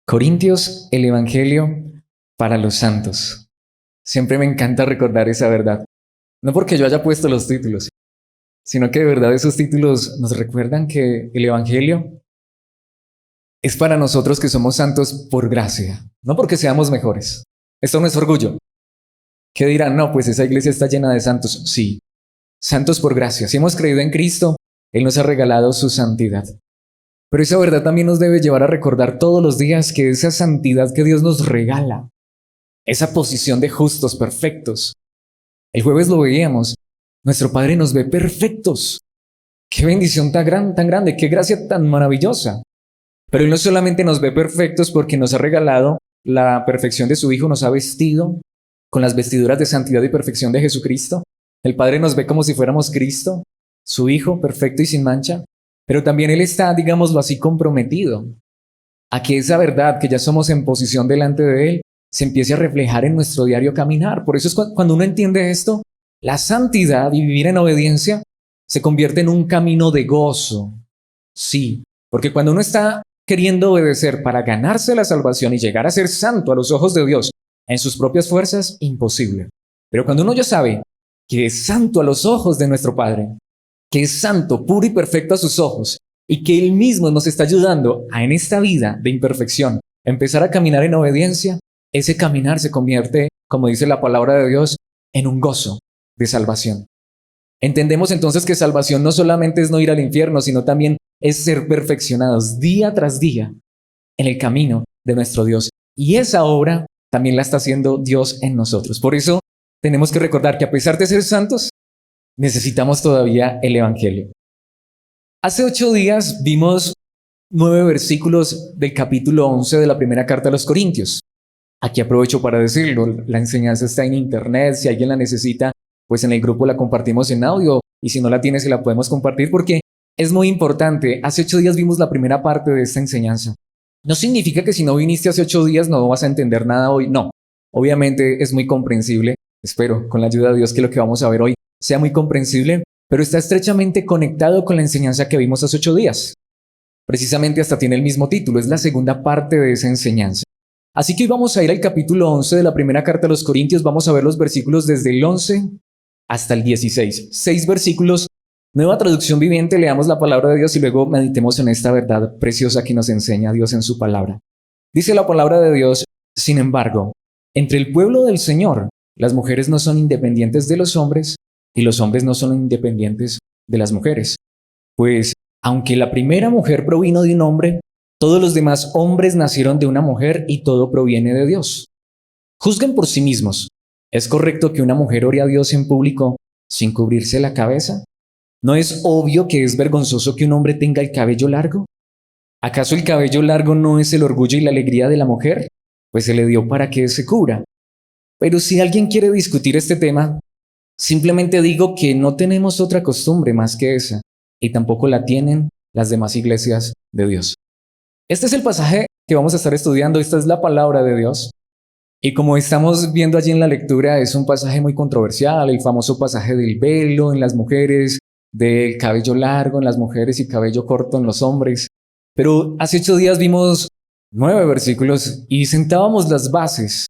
Corintios, el Evangelio para los santos. Siempre me encanta recordar esa verdad. No porque yo haya puesto los títulos, sino que de verdad esos títulos nos recuerdan que el Evangelio es para nosotros que somos santos por gracia, no porque seamos mejores. Esto no es orgullo. ¿Qué dirán? No, pues esa iglesia está llena de santos. Sí, santos por gracia. Si hemos creído en Cristo, Él nos ha regalado su santidad. Pero esa verdad también nos debe llevar a recordar todos los días que esa santidad que Dios nos regala, esa posición de justos, perfectos. El jueves lo veíamos, nuestro Padre nos ve perfectos. Qué bendición tan grande, qué gracia tan maravillosa. Pero Él no solamente nos ve perfectos porque nos ha regalado la perfección de su Hijo, nos ha vestido con las vestiduras de santidad y perfección de Jesucristo. El Padre nos ve como si fuéramos Cristo, su Hijo, perfecto y sin mancha. Pero también Él está, digámoslo así, comprometido a que esa verdad que ya somos en posición delante de Él se empiece a reflejar en nuestro diario caminar. Por eso es cuando uno entiende esto, la santidad y vivir en obediencia se convierte en un camino de gozo. Sí, porque cuando uno está queriendo obedecer para ganarse la salvación y llegar a ser santo a los ojos de Dios en sus propias fuerzas, imposible. Pero cuando uno ya sabe que es santo a los ojos de nuestro Padre, que es santo, puro y perfecto a sus ojos, y que Él mismo nos está ayudando a en esta vida de imperfección empezar a caminar en obediencia, ese caminar se convierte, como dice la palabra de Dios, en un gozo de salvación. Entendemos entonces que salvación no solamente es no ir al infierno, sino también es ser perfeccionados día tras día en el camino de nuestro Dios. Y esa obra también la está haciendo Dios en nosotros. Por eso tenemos que recordar que a pesar de ser santos, necesitamos todavía el Evangelio. Hace 8 días vimos 9 versículos del capítulo 11 de la primera carta a los Corintios. Aquí aprovecho para decirlo, la enseñanza está en internet, si alguien la necesita, pues en el grupo la compartimos en audio, y si no la tiene, se la podemos compartir porque es muy importante. Hace 8 días vimos la primera parte de esta enseñanza. No significa que si no viniste hace 8 días no vas a entender nada hoy, no. Obviamente es muy comprensible, espero con la ayuda de Dios que lo que vamos a ver hoy sea muy comprensible, pero está estrechamente conectado con la enseñanza que vimos hace 8 días. Precisamente hasta tiene el mismo título, es la segunda parte de esa enseñanza. Así que hoy vamos a ir al capítulo 11 de la primera carta a los Corintios, vamos a ver los versículos desde el 11 hasta el 16. 6 versículos, nueva traducción viviente, leamos la palabra de Dios y luego meditemos en esta verdad preciosa que nos enseña Dios en su palabra. Dice la palabra de Dios: sin embargo, entre el pueblo del Señor, las mujeres no son independientes de los hombres y los hombres no son independientes de las mujeres. Pues, aunque la primera mujer provino de un hombre, todos los demás hombres nacieron de una mujer y todo proviene de Dios. Juzguen por sí mismos. ¿Es correcto que una mujer ore a Dios en público sin cubrirse la cabeza? ¿No es obvio que es vergonzoso que un hombre tenga el cabello largo? ¿Acaso el cabello largo no es el orgullo y la alegría de la mujer? Pues se le dio para que se cubra. Pero si alguien quiere discutir este tema, simplemente digo que no tenemos otra costumbre más que esa, y tampoco la tienen las demás iglesias de Dios. Este es el pasaje que vamos a estar estudiando, esta es la palabra de Dios. Y como estamos viendo allí en la lectura, es un pasaje muy controversial, el famoso pasaje del velo en las mujeres, del cabello largo en las mujeres y cabello corto en los hombres. Pero hace 8 días vimos 9 versículos y sentábamos las bases.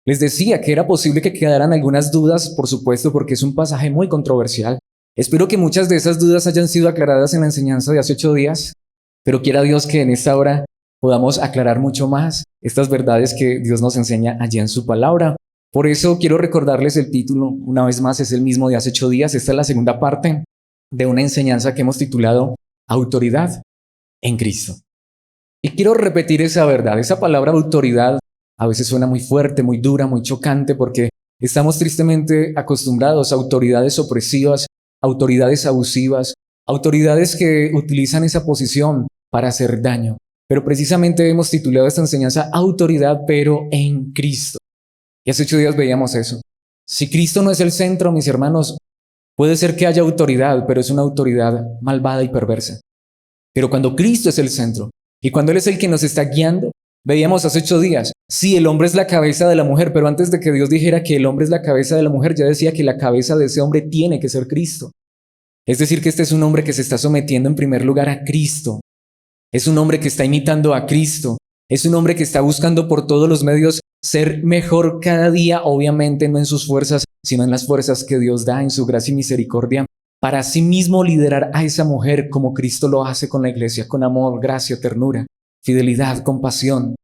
Les decía que era posible que quedaran algunas dudas, por supuesto, porque es un pasaje muy controversial. Espero que muchas de esas dudas hayan sido aclaradas en la enseñanza de hace 8 días, pero quiera Dios que en esta hora podamos aclarar mucho más estas verdades que Dios nos enseña allí en su palabra. Por eso quiero recordarles el título, una vez más, es el mismo de hace 8 días. Esta es la segunda parte de una enseñanza que hemos titulado Autoridad en Cristo. Y quiero repetir esa verdad, esa palabra autoridad a veces suena muy fuerte, muy dura, muy chocante, porque estamos tristemente acostumbrados a autoridades opresivas, autoridades abusivas, autoridades que utilizan esa posición para hacer daño. Pero precisamente hemos titulado esta enseñanza Autoridad, pero en Cristo. Y hace 8 días veíamos eso. Si Cristo no es el centro, mis hermanos, puede ser que haya autoridad, pero es una autoridad malvada y perversa. Pero cuando Cristo es el centro, y cuando Él es el que nos está guiando, veíamos hace 8 días, sí, el hombre es la cabeza de la mujer, pero antes de que Dios dijera que el hombre es la cabeza de la mujer, ya decía que la cabeza de ese hombre tiene que ser Cristo. Es decir, que este es un hombre que se está sometiendo en primer lugar a Cristo. Es un hombre que está imitando a Cristo, Es un hombre que está buscando por todos los medios ser mejor cada día, obviamente no en sus fuerzas, sino en las fuerzas que Dios da en su gracia y misericordia, para sí mismo liderar a esa mujer como Cristo lo hace con la iglesia, con amor, gracia, ternura, fidelidad, compasión.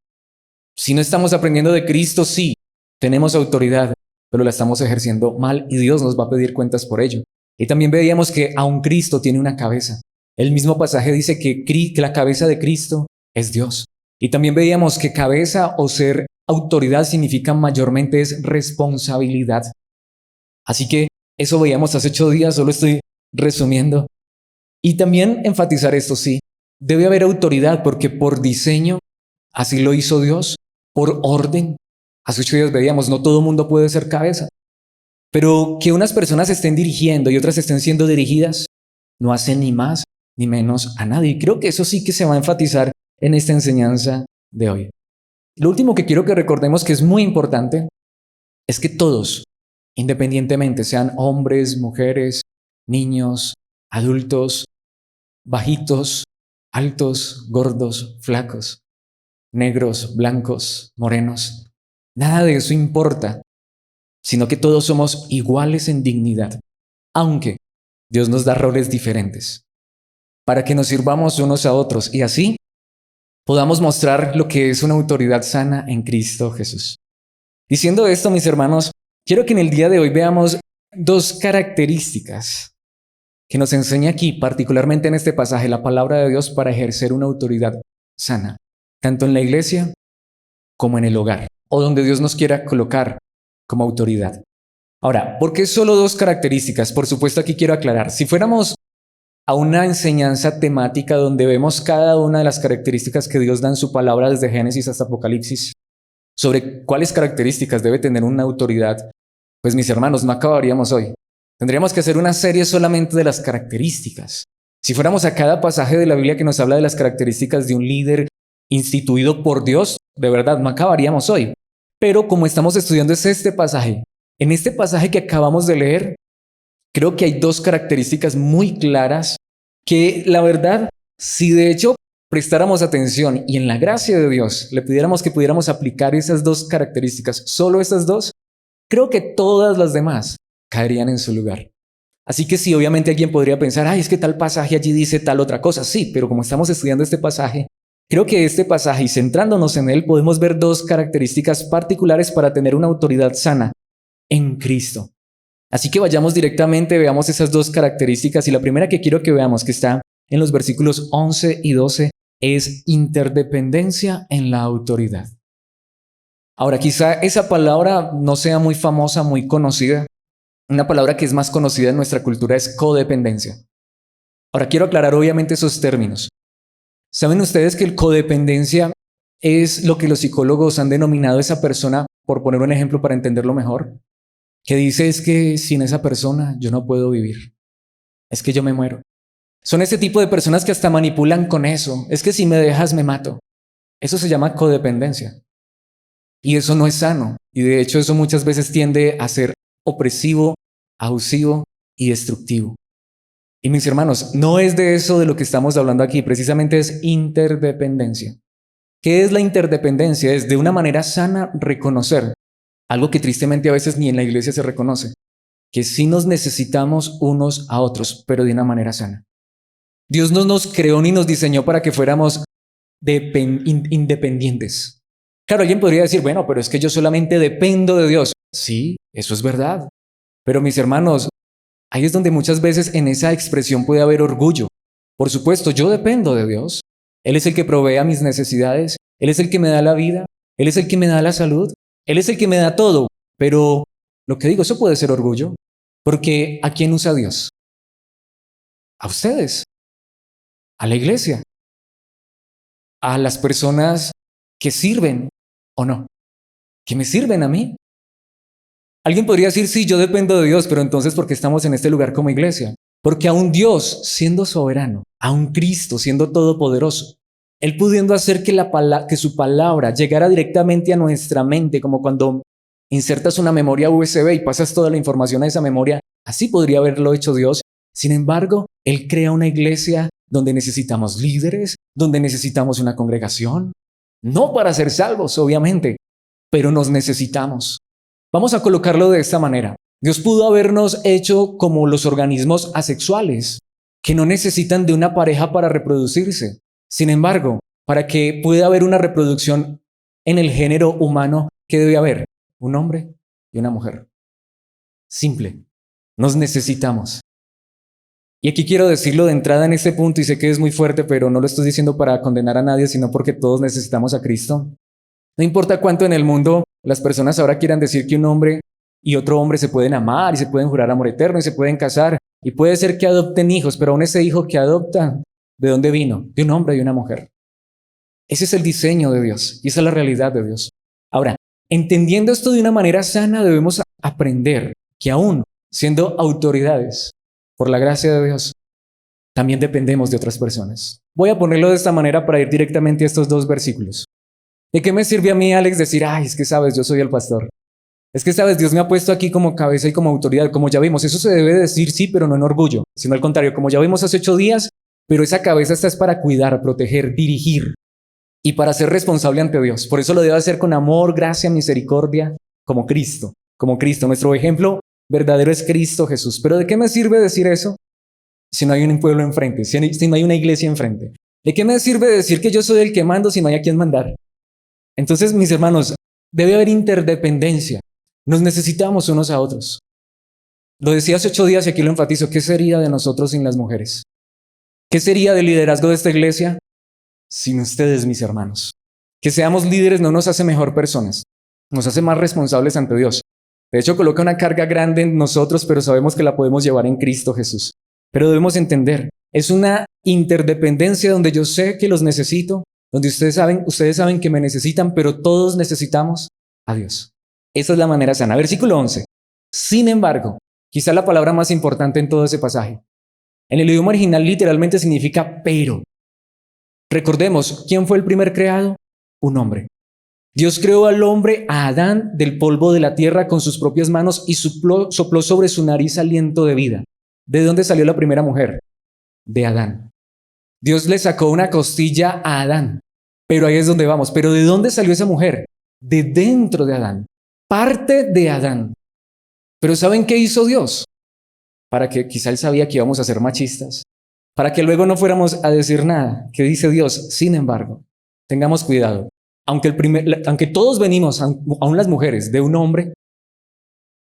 Si no estamos aprendiendo de Cristo, sí, tenemos autoridad, pero la estamos ejerciendo mal y Dios nos va a pedir cuentas por ello. Y también veíamos que aun Cristo tiene una cabeza. El mismo pasaje dice que la cabeza de Cristo es Dios. Y también veíamos que cabeza o ser autoridad significa mayormente es responsabilidad. Así que eso veíamos hace 8 días, solo estoy resumiendo. Y también enfatizar esto, sí, debe haber autoridad porque por diseño, así lo hizo Dios, por orden. Hace 8 días veíamos, no todo el mundo puede ser cabeza. Pero que unas personas estén dirigiendo y otras estén siendo dirigidas, no hace ni más ni menos a nadie. Y creo que eso sí que se va a enfatizar en esta enseñanza de hoy. Lo último que quiero que recordemos que es muy importante es que todos, independientemente, sean hombres, mujeres, niños, adultos, bajitos, altos, gordos, flacos, negros, blancos, morenos, nada de eso importa, sino que todos somos iguales en dignidad, aunque Dios nos da roles diferentes, para que nos sirvamos unos a otros y así podamos mostrar lo que es una autoridad sana en Cristo Jesús. Diciendo esto, mis hermanos, quiero que en el día de hoy veamos dos características que nos enseña aquí, particularmente en este pasaje, la palabra de Dios para ejercer una autoridad sana, tanto en la iglesia como en el hogar, o donde Dios nos quiera colocar como autoridad. Ahora, ¿por qué solo dos características? Por supuesto, aquí quiero aclarar, si fuéramos a una enseñanza temática donde vemos cada una de las características que Dios da en su palabra desde Génesis hasta Apocalipsis, sobre cuáles características debe tener una autoridad, pues mis hermanos, no acabaríamos hoy. Tendríamos que hacer una serie solamente de las características. Si fuéramos a cada pasaje de la Biblia que nos habla de las características de un líder instituido por Dios, de verdad, no acabaríamos hoy. Pero como estamos estudiando este pasaje, en este pasaje que acabamos de leer, creo que hay dos características muy claras que la verdad, si de hecho prestáramos atención y en la gracia de Dios le pidiéramos que pudiéramos aplicar esas dos características, solo esas dos, creo que todas las demás caerían en su lugar. Así que sí, obviamente alguien podría pensar, ay, es que tal pasaje allí dice tal otra cosa. Sí, pero como estamos estudiando este pasaje, creo que este pasaje y centrándonos en él podemos ver dos características particulares para tener una autoridad sana en Cristo. Así que vayamos directamente, veamos esas dos características y la primera que quiero que veamos que está en los versículos 11 y 12 es interdependencia en la autoridad. Ahora, quizá esa palabra no sea muy famosa, muy conocida. Una palabra que es más conocida en nuestra cultura es codependencia. Ahora, quiero aclarar obviamente esos términos. ¿Saben ustedes que el codependencia es lo que los psicólogos han denominado esa persona, por poner un ejemplo para entenderlo mejor, que dice es que sin esa persona yo no puedo vivir, es que yo me muero? Son ese tipo de personas que hasta manipulan con eso, es que si me dejas me mato. Eso se llama codependencia. Y eso no es sano. Y de hecho eso muchas veces tiende a ser opresivo, abusivo y destructivo. Y mis hermanos, no es de eso de lo que estamos hablando aquí, precisamente es interdependencia. ¿Qué es la interdependencia? Es de una manera sana reconocer algo que tristemente a veces ni en la iglesia se reconoce, que sí nos necesitamos unos a otros, pero de una manera sana. Dios no nos creó ni nos diseñó para que fuéramos independientes. Claro, alguien podría decir, bueno, pero es que yo solamente dependo de Dios. Sí, eso es verdad. Pero mis hermanos, ahí es donde muchas veces en esa expresión puede haber orgullo. Por supuesto, yo dependo de Dios. Él es el que provee a mis necesidades. Él es el que me da la vida. Él es el que me da la salud. Él es el que me da todo. Pero lo que digo, eso puede ser orgullo. Porque ¿a quién usa Dios? A ustedes. A la iglesia. A las personas que sirven o no. Que me sirven a mí. Alguien podría decir, sí, yo dependo de Dios, pero entonces ¿por qué estamos en este lugar como iglesia? Porque aún Dios, siendo soberano, aún Cristo, siendo todopoderoso, Él pudiendo hacer que su palabra llegara directamente a nuestra mente, como cuando insertas una memoria USB y pasas toda la información a esa memoria, así podría haberlo hecho Dios. Sin embargo, Él crea una iglesia donde necesitamos líderes, donde necesitamos una congregación, No para ser salvos, obviamente, pero nos necesitamos. Vamos a colocarlo de esta manera. Dios pudo habernos hecho como los organismos asexuales, que no necesitan de una pareja para reproducirse. Sin embargo, para que pueda haber una reproducción en el género humano, ¿qué debe haber? Un hombre y una mujer. Simple. Nos necesitamos. Y aquí quiero decirlo de entrada en este punto, y sé que es muy fuerte, pero no lo estoy diciendo para condenar a nadie, sino porque todos necesitamos a Cristo. No importa cuánto en el mundo las personas ahora quieran decir que un hombre y otro hombre se pueden amar y se pueden jurar amor eterno y se pueden casar y puede ser que adopten hijos, pero aún ese hijo que adoptan, ¿de dónde vino? De un hombre y una mujer. Ese es el diseño de Dios y esa es la realidad de Dios. Ahora, entendiendo esto de una manera sana, debemos aprender que aún siendo autoridades, por la gracia de Dios, también dependemos de otras personas. Voy a ponerlo de esta manera para ir directamente a estos dos versículos. ¿De qué me sirve a mí, Alex, decir, ay, es que sabes, yo soy el pastor? Es que sabes, Dios me ha puesto aquí como cabeza y como autoridad, como ya vimos. Eso se debe decir, sí, pero no en orgullo, sino al contrario, como ya vimos hace 8 días, pero esa cabeza está es para cuidar, proteger, dirigir y para ser responsable ante Dios. Por eso lo debe hacer con amor, gracia, misericordia, como Cristo, como Cristo. Nuestro ejemplo verdadero es Cristo Jesús. Pero ¿de qué me sirve decir eso si no hay un pueblo enfrente, si no hay una iglesia enfrente? ¿De qué me sirve decir que yo soy el que mando si no hay a quien mandar? Entonces, mis hermanos, debe haber interdependencia. Nos necesitamos unos a otros. Lo decía hace 8 días y aquí lo enfatizo. ¿Qué sería de nosotros sin las mujeres? ¿Qué sería del liderazgo de esta iglesia sin ustedes, mis hermanos? Que seamos líderes no nos hace mejor personas, nos hace más responsables ante Dios. De hecho, coloca una carga grande en nosotros, pero sabemos que la podemos llevar en Cristo Jesús. Pero debemos entender, es una interdependencia donde yo sé que los necesito, donde ustedes saben que me necesitan, pero todos necesitamos a Dios. Esa es la manera sana. Versículo 11. Sin embargo, quizá la palabra más importante en todo ese pasaje. En el idioma original literalmente significa pero. Recordemos, ¿quién fue el primer creado? Un hombre. Dios creó al hombre, a Adán, del polvo de la tierra con sus propias manos y sopló sobre su nariz aliento de vida. ¿De dónde salió la primera mujer? De Adán. Dios le sacó una costilla a Adán. Pero ahí es donde vamos. ¿Pero de dónde salió esa mujer? De dentro de Adán. Parte de Adán. Pero ¿saben qué hizo Dios? Para que quizá él sabía que íbamos a ser machistas. Para que luego no fuéramos a decir nada. ¿Qué dice Dios? Sin embargo, tengamos cuidado. Aunque todos venimos, aún las mujeres, de un hombre,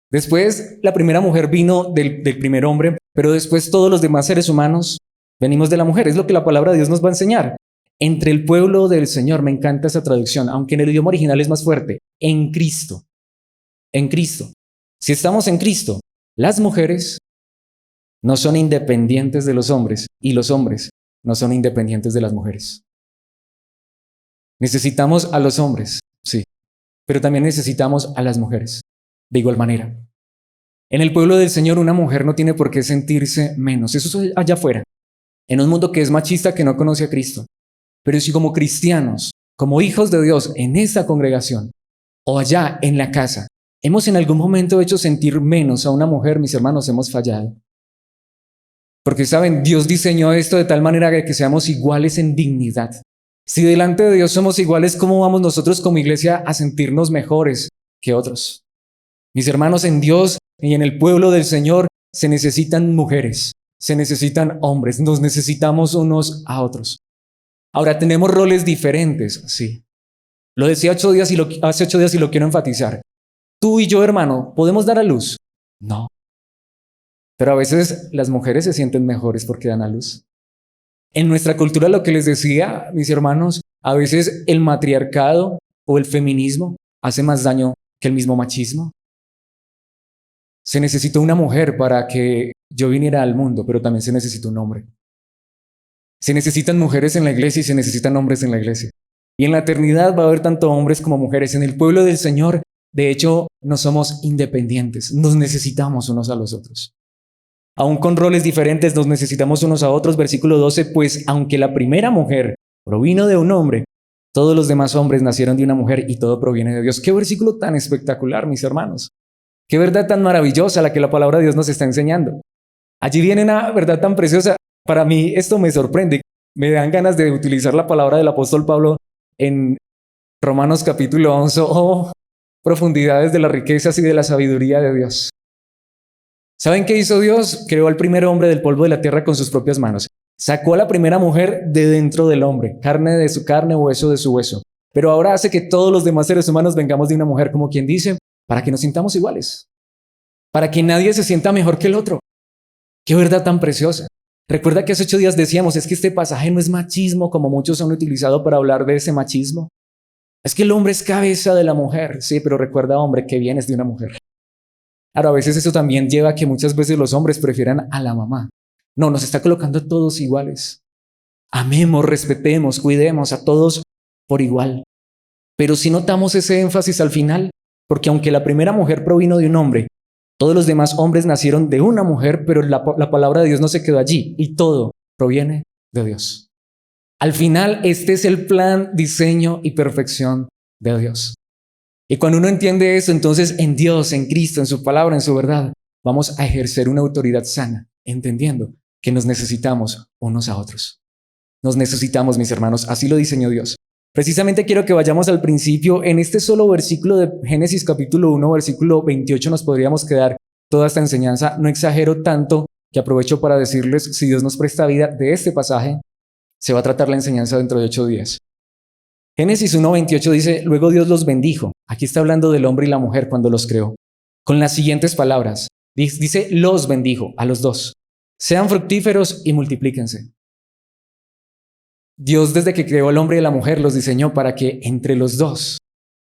después la primera mujer vino del primer hombre, pero después todos los demás seres humanos venimos de la mujer. Es lo que la palabra de Dios nos va a enseñar. Entre el pueblo del Señor, me encanta esa traducción, aunque en el idioma original es más fuerte, en Cristo. En Cristo. Si estamos en Cristo, las mujeres no son independientes de los hombres y los hombres no son independientes de las mujeres. Necesitamos a los hombres, sí, pero también necesitamos a las mujeres, de igual manera. En el pueblo del Señor una mujer no tiene por qué sentirse menos, eso es allá afuera, en un mundo que es machista, que no conoce a Cristo. Pero si como cristianos, como hijos de Dios en esta congregación o allá en la casa, hemos en algún momento hecho sentir menos a una mujer, mis hermanos, hemos fallado. Porque saben, Dios diseñó esto de tal manera que seamos iguales en dignidad. Si delante de Dios somos iguales, ¿cómo vamos nosotros como iglesia a sentirnos mejores que otros? Mis hermanos, en Dios y en el pueblo del Señor se necesitan mujeres, se necesitan hombres, nos necesitamos unos a otros. Ahora, tenemos roles diferentes, sí. Lo decía hace 8 días y lo quiero enfatizar. Tú y yo, hermano, ¿podemos dar a luz? No. Pero a veces las mujeres se sienten mejores porque dan a luz. En nuestra cultura, lo que les decía, mis hermanos, a veces el matriarcado o el feminismo hace más daño que el mismo machismo. Se necesitó una mujer para que yo viniera al mundo, pero también se necesita un hombre. Se necesitan mujeres en la iglesia y se necesitan hombres en la iglesia. Y en la eternidad va a haber tanto hombres como mujeres. En el pueblo del Señor, de hecho, no somos independientes. Nos necesitamos unos a los otros. Aún con roles diferentes, nos necesitamos unos a otros. Versículo 12, pues aunque la primera mujer provino de un hombre, todos los demás hombres nacieron de una mujer y todo proviene de Dios. Qué versículo tan espectacular, mis hermanos. Qué verdad tan maravillosa la que la palabra de Dios nos está enseñando. Allí viene una verdad tan preciosa. Para mí esto me sorprende. Me dan ganas de utilizar la palabra del apóstol Pablo en Romanos capítulo 11, oh, profundidades de las riquezas y de la sabiduría de Dios. ¿Saben qué hizo Dios? Creó al primer hombre del polvo de la tierra con sus propias manos. Sacó a la primera mujer de dentro del hombre, carne de su carne, hueso de su hueso. Pero ahora hace que todos los demás seres humanos vengamos de una mujer, como quien dice, para que nos sintamos iguales, para que nadie se sienta mejor que el otro. Qué verdad tan preciosa. Recuerda que hace 8 días decíamos, es que este pasaje no es machismo, como muchos han utilizado para hablar de ese machismo. Es que el hombre es cabeza de la mujer. Sí, pero recuerda, hombre, que vienes de una mujer. Ahora, a veces eso también lleva a que muchas veces los hombres prefieran a la mamá. No, nos está colocando a todos iguales. Amemos, respetemos, cuidemos a todos por igual. Pero si notamos ese énfasis al final, porque aunque la primera mujer provino de un hombre, todos los demás hombres nacieron de una mujer, pero la palabra de Dios no se quedó allí y todo proviene de Dios. Al final, este es el plan, diseño y perfección de Dios. Y cuando uno entiende eso, entonces en Dios, en Cristo, en su palabra, en su verdad, vamos a ejercer una autoridad sana, entendiendo que nos necesitamos unos a otros. Nos necesitamos, mis hermanos, así lo diseñó Dios. Precisamente quiero que vayamos al principio. En este solo versículo de Génesis capítulo 1, versículo 28, nos podríamos quedar toda esta enseñanza. No exagero tanto que aprovecho para decirles, si Dios nos presta vida de este pasaje, se va a tratar la enseñanza dentro de 8 días. Génesis 1, 28 dice, luego Dios los bendijo. Aquí está hablando del hombre y la mujer cuando los creó. Con las siguientes palabras. Dice, los bendijo a los dos. Sean fructíferos y multiplíquense. Dios, desde que creó al hombre y a la mujer, los diseñó para que entre los dos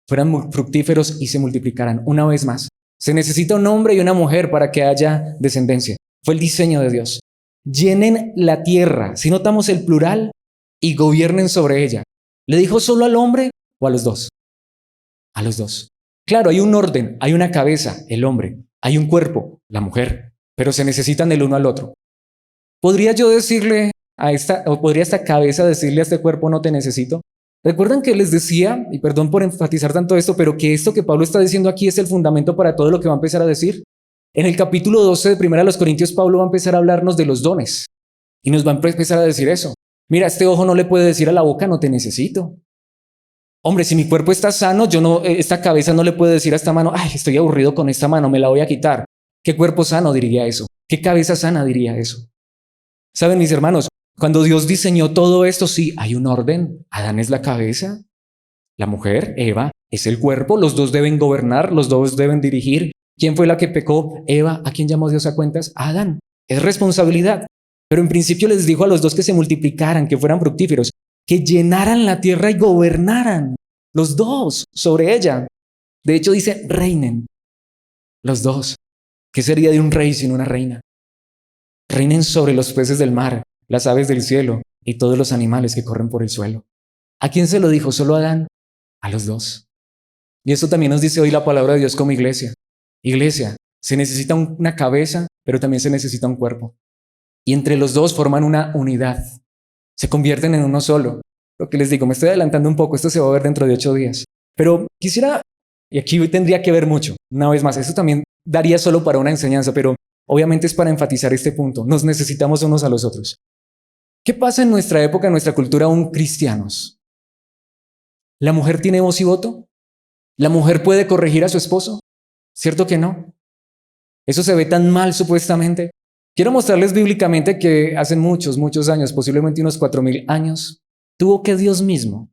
fueran fructíferos y se multiplicaran. Una vez más, se necesita un hombre y una mujer para que haya descendencia. Fue el diseño de Dios. Llenen la tierra, si notamos el plural, y gobiernen sobre ella. ¿Le dijo solo al hombre o a los dos? A los dos. Claro, hay un orden, hay una cabeza, el hombre, hay un cuerpo, la mujer, pero se necesitan el uno al otro. ¿Podría yo decirle podría esta cabeza decirle a este cuerpo, no te necesito? ¿Recuerdan que les decía, y perdón por enfatizar tanto esto, pero que esto que Pablo está diciendo aquí es el fundamento para todo lo que va a empezar a decir? En el capítulo 12 de 1 Corintios, Pablo va a empezar a hablarnos de los dones y nos va a empezar a decir eso. Mira, este ojo no le puede decir a la boca, no te necesito. Hombre, si mi cuerpo está sano, esta cabeza no le puede decir a esta mano, ay, estoy aburrido con esta mano, me la voy a quitar. ¿Qué cuerpo sano diría eso? ¿Qué cabeza sana diría eso? ¿Saben, mis hermanos? Cuando Dios diseñó todo esto, sí, hay un orden. Adán es la cabeza, la mujer, Eva, es el cuerpo, los dos deben gobernar, los dos deben dirigir. ¿Quién fue la que pecó? Eva. ¿A quién llamó Dios a cuentas? Adán. Es responsabilidad. Pero en principio les dijo a los dos que se multiplicaran, que fueran fructíferos, que llenaran la tierra y gobernaran, los dos, sobre ella. De hecho dice, reinen, los dos. ¿Qué sería de un rey sin una reina? Reinen sobre los peces del mar, las aves del cielo y todos los animales que corren por el suelo. ¿A quién se lo dijo? ¿Solo a Adán? A los dos. Y eso también nos dice hoy la palabra de Dios como iglesia. Iglesia, se necesita una cabeza, pero también se necesita un cuerpo. Y entre los dos forman una unidad. Se convierten en uno solo. Lo que les digo, me estoy adelantando un poco, esto se va a ver dentro de 8 días. Pero quisiera, y aquí tendría que ver mucho, una vez más, esto también daría solo para una enseñanza, pero obviamente es para enfatizar este punto. Nos necesitamos unos a los otros. ¿Qué pasa en nuestra época, en nuestra cultura aún cristianos? ¿La mujer tiene voz y voto? ¿La mujer puede corregir a su esposo? ¿Cierto que no? Eso se ve tan mal supuestamente. Quiero mostrarles bíblicamente que hace muchos, muchos años, posiblemente unos 4000 años, tuvo que Dios mismo,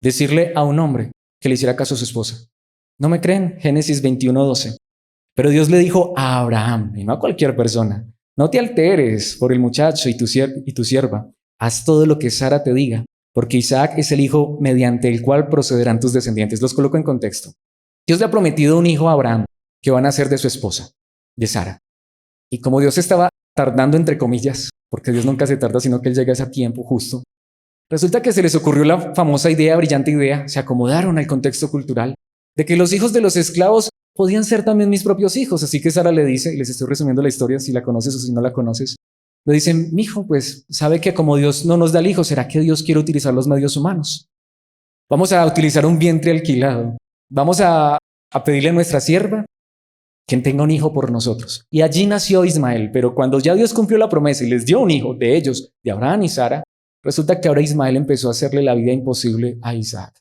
decirle a un hombre que le hiciera caso a su esposa. ¿No me creen? Génesis 21:12. Pero Dios le dijo a Abraham, y no a cualquier persona, no te alteres por el muchacho y tu sierva. Haz todo lo que Sara te diga, porque Isaac es el hijo mediante el cual procederán tus descendientes. Los coloco en contexto. Dios le ha prometido un hijo a Abraham que va a nacer de su esposa, de Sara. Y como Dios estaba tardando, entre comillas, porque Dios nunca se tarda, sino que Él llega a ese tiempo justo, resulta que se les ocurrió la famosa idea, brillante idea, se acomodaron al contexto cultural, de que los hijos de los esclavos podían ser también mis propios hijos. Así que Sara le dice, y les estoy resumiendo la historia, si la conoces o si no la conoces, le dicen, mijo, pues sabe que como Dios no nos da el hijo, ¿será que Dios quiere utilizar los medios humanos? Vamos a utilizar un vientre alquilado. Vamos a pedirle a nuestra sierva quien tenga un hijo por nosotros. Y allí nació Ismael, pero cuando ya Dios cumplió la promesa y les dio un hijo de ellos, de Abraham y Sara, Resulta que ahora Ismael empezó a hacerle la vida imposible a Isaac.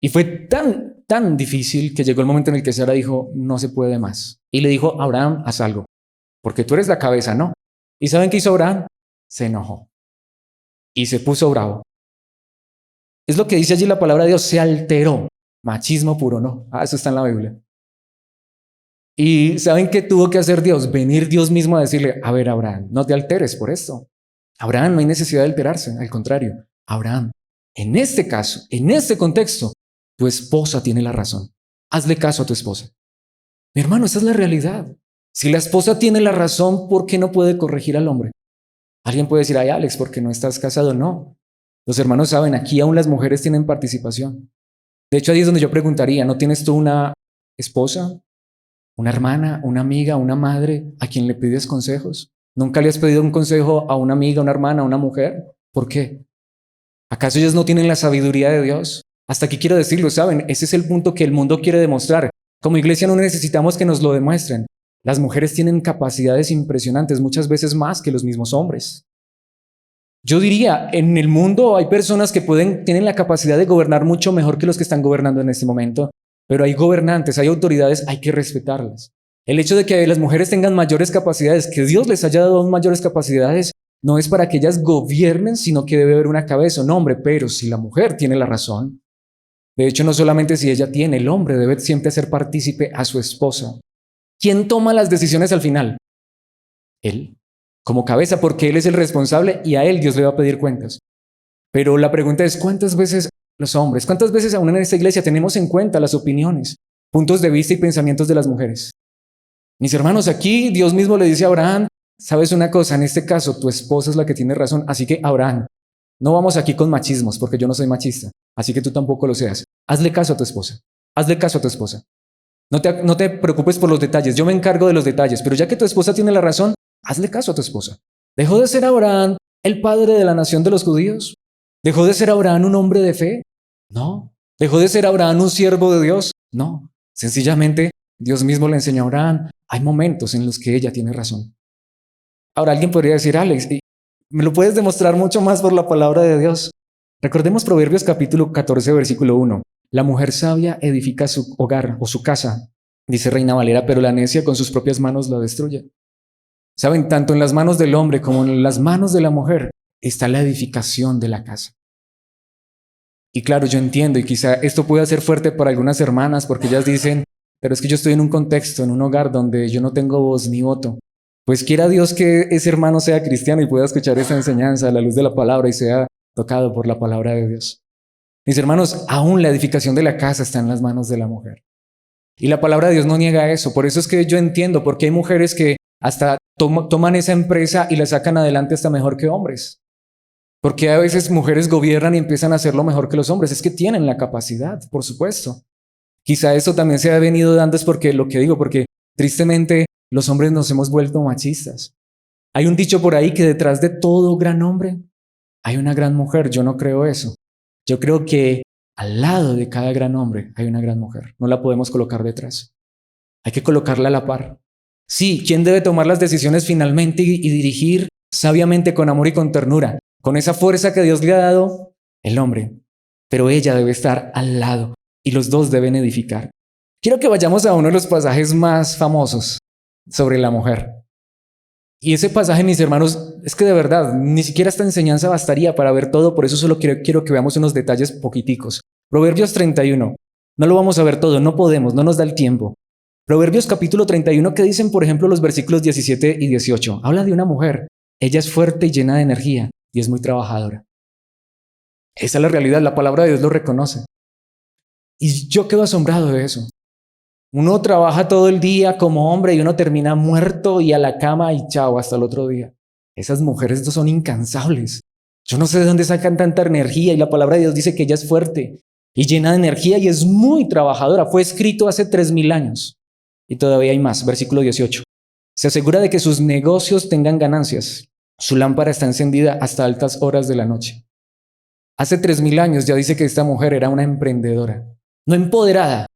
Y fue tan difícil que llegó el momento en el que Sara dijo, no se puede más. Y le dijo, Abraham, haz algo, porque tú eres la cabeza, ¿no? ¿Y saben qué hizo Abraham? Se enojó y se puso bravo. Es lo que dice allí la palabra de Dios, se alteró. Machismo puro, ¿no? Eso está en la Biblia. Y ¿saben qué tuvo que hacer Dios? Venir Dios mismo a decirle, a ver, Abraham, no te alteres por esto. Abraham, no hay necesidad de alterarse, al contrario. Abraham, en este caso, en este contexto, tu esposa tiene la razón. Hazle caso a tu esposa. Mi hermano, esa es la realidad. Si la esposa tiene la razón, ¿por qué no puede corregir al hombre? Alguien puede decir, ay, Alex, ¿por qué no estás casado? No. Los hermanos saben, aquí aún las mujeres tienen participación. De hecho, ahí es donde yo preguntaría, ¿no tienes tú una esposa, una hermana, una amiga, una madre a quien le pides consejos? ¿Nunca le has pedido un consejo a una amiga, una hermana, a una mujer? ¿Por qué? ¿Acaso ellas no tienen la sabiduría de Dios? Hasta aquí quiero decirlo, ¿saben? Ese es el punto que el mundo quiere demostrar. Como iglesia no necesitamos que nos lo demuestren. Las mujeres tienen capacidades impresionantes, muchas veces más que los mismos hombres. Yo diría, en el mundo hay personas que tienen la capacidad de gobernar mucho mejor que los que están gobernando en este momento, pero hay gobernantes, hay autoridades, hay que respetarlas. El hecho de que las mujeres tengan mayores capacidades, que Dios les haya dado mayores capacidades, no es para que ellas gobiernen, sino que debe haber una cabeza, un hombre. Pero si la mujer tiene la razón, de hecho no solamente si ella tiene, el hombre debe siempre hacer partícipe a su esposa. ¿Quién toma las decisiones al final? Él, como cabeza, porque él es el responsable y a él Dios le va a pedir cuentas. Pero la pregunta es, ¿cuántas veces los hombres, cuántas veces aún en esta iglesia tenemos en cuenta las opiniones, puntos de vista y pensamientos de las mujeres? Mis hermanos, aquí Dios mismo le dice a Abraham, ¿sabes una cosa? En este caso, tu esposa es la que tiene razón, así que Abraham, no vamos aquí con machismos, porque yo no soy machista, así que tú tampoco lo seas. Hazle caso a tu esposa, hazle caso a tu esposa. No te preocupes por los detalles, yo me encargo de los detalles, pero ya que tu esposa tiene la razón, hazle caso a tu esposa. ¿Dejó de ser Abraham el padre de la nación de los judíos? ¿Dejó de ser Abraham un hombre de fe? No. ¿Dejó de ser Abraham un siervo de Dios? No. Sencillamente, Dios mismo le enseñó a Abraham, hay momentos en los que ella tiene razón. Ahora alguien podría decir, Alex, ¿me lo puedes demostrar mucho más por la palabra de Dios? Recordemos Proverbios capítulo 14, versículo 1. La mujer sabia edifica su hogar o su casa, dice Reina Valera, pero la necia con sus propias manos la destruye. Saben, tanto en las manos del hombre como en las manos de la mujer está la edificación de la casa. Y claro, yo entiendo, y quizá esto pueda ser fuerte para algunas hermanas, porque ellas dicen, pero es que yo estoy en un contexto, en un hogar donde yo no tengo voz ni voto. Pues quiera Dios que ese hermano sea cristiano y pueda escuchar esta enseñanza a la luz de la palabra y sea tocado por la palabra de Dios. Mis hermanos, aún la edificación de la casa está en las manos de la mujer. Y la palabra de Dios no niega eso. Por eso es que yo entiendo, porque hay mujeres que hasta toman esa empresa y la sacan adelante hasta mejor que hombres. Porque a veces mujeres gobiernan y empiezan a hacerlo mejor que los hombres. Es que tienen la capacidad, por supuesto. Quizá eso también se ha venido dando es porque lo que digo, porque tristemente los hombres nos hemos vuelto machistas. Hay un dicho por ahí que detrás de todo gran hombre hay una gran mujer. Yo no creo eso. Yo creo que al lado de cada gran hombre hay una gran mujer. No la podemos colocar detrás. Hay que colocarla a la par. Sí, ¿quién debe tomar las decisiones finalmente y dirigir sabiamente con amor y con ternura? Con esa fuerza que Dios le ha dado, el hombre. Pero ella debe estar al lado y los dos deben edificar. Quiero que vayamos a uno de los pasajes más famosos sobre la mujer. Y ese pasaje, mis hermanos, es que de verdad, ni siquiera esta enseñanza bastaría para ver todo, por eso solo quiero que veamos unos detalles poquiticos. Proverbios 31. No lo vamos a ver todo, no podemos, no nos da el tiempo. Proverbios capítulo 31, que dicen, por ejemplo, los versículos 17 y 18. Habla de una mujer. Ella es fuerte y llena de energía y es muy trabajadora. Esa es la realidad, la palabra de Dios lo reconoce. Y yo quedo asombrado de eso. Uno trabaja todo el día como hombre y uno termina muerto y a la cama y chao, hasta el otro día. Esas mujeres son incansables. Yo no sé de dónde sacan tanta energía y la palabra de Dios dice que ella es fuerte y llena de energía y es muy trabajadora. Fue escrito hace 3000 años y todavía hay más. Versículo 18. Se asegura de que sus negocios tengan ganancias. Su lámpara está encendida hasta altas horas de la noche. Hace 3000 años ya dice que esta mujer era una emprendedora, no empoderada.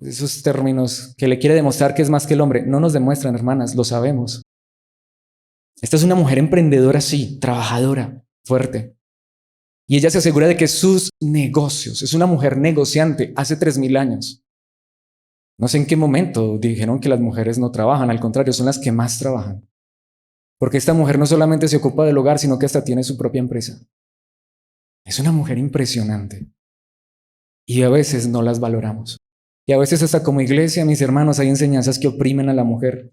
Esos términos que le quiere demostrar que es más que el hombre, no nos demuestran, hermanas, lo sabemos. Esta es una mujer emprendedora, sí, trabajadora, fuerte. Y ella se asegura de que sus negocios, es una mujer negociante hace 3000 años. No sé en qué momento dijeron que las mujeres no trabajan, al contrario, son las que más trabajan. Porque esta mujer no solamente se ocupa del hogar, sino que hasta tiene su propia empresa. Es una mujer impresionante. Y a veces no las valoramos. Y a veces hasta como iglesia, mis hermanos, hay enseñanzas que oprimen a la mujer.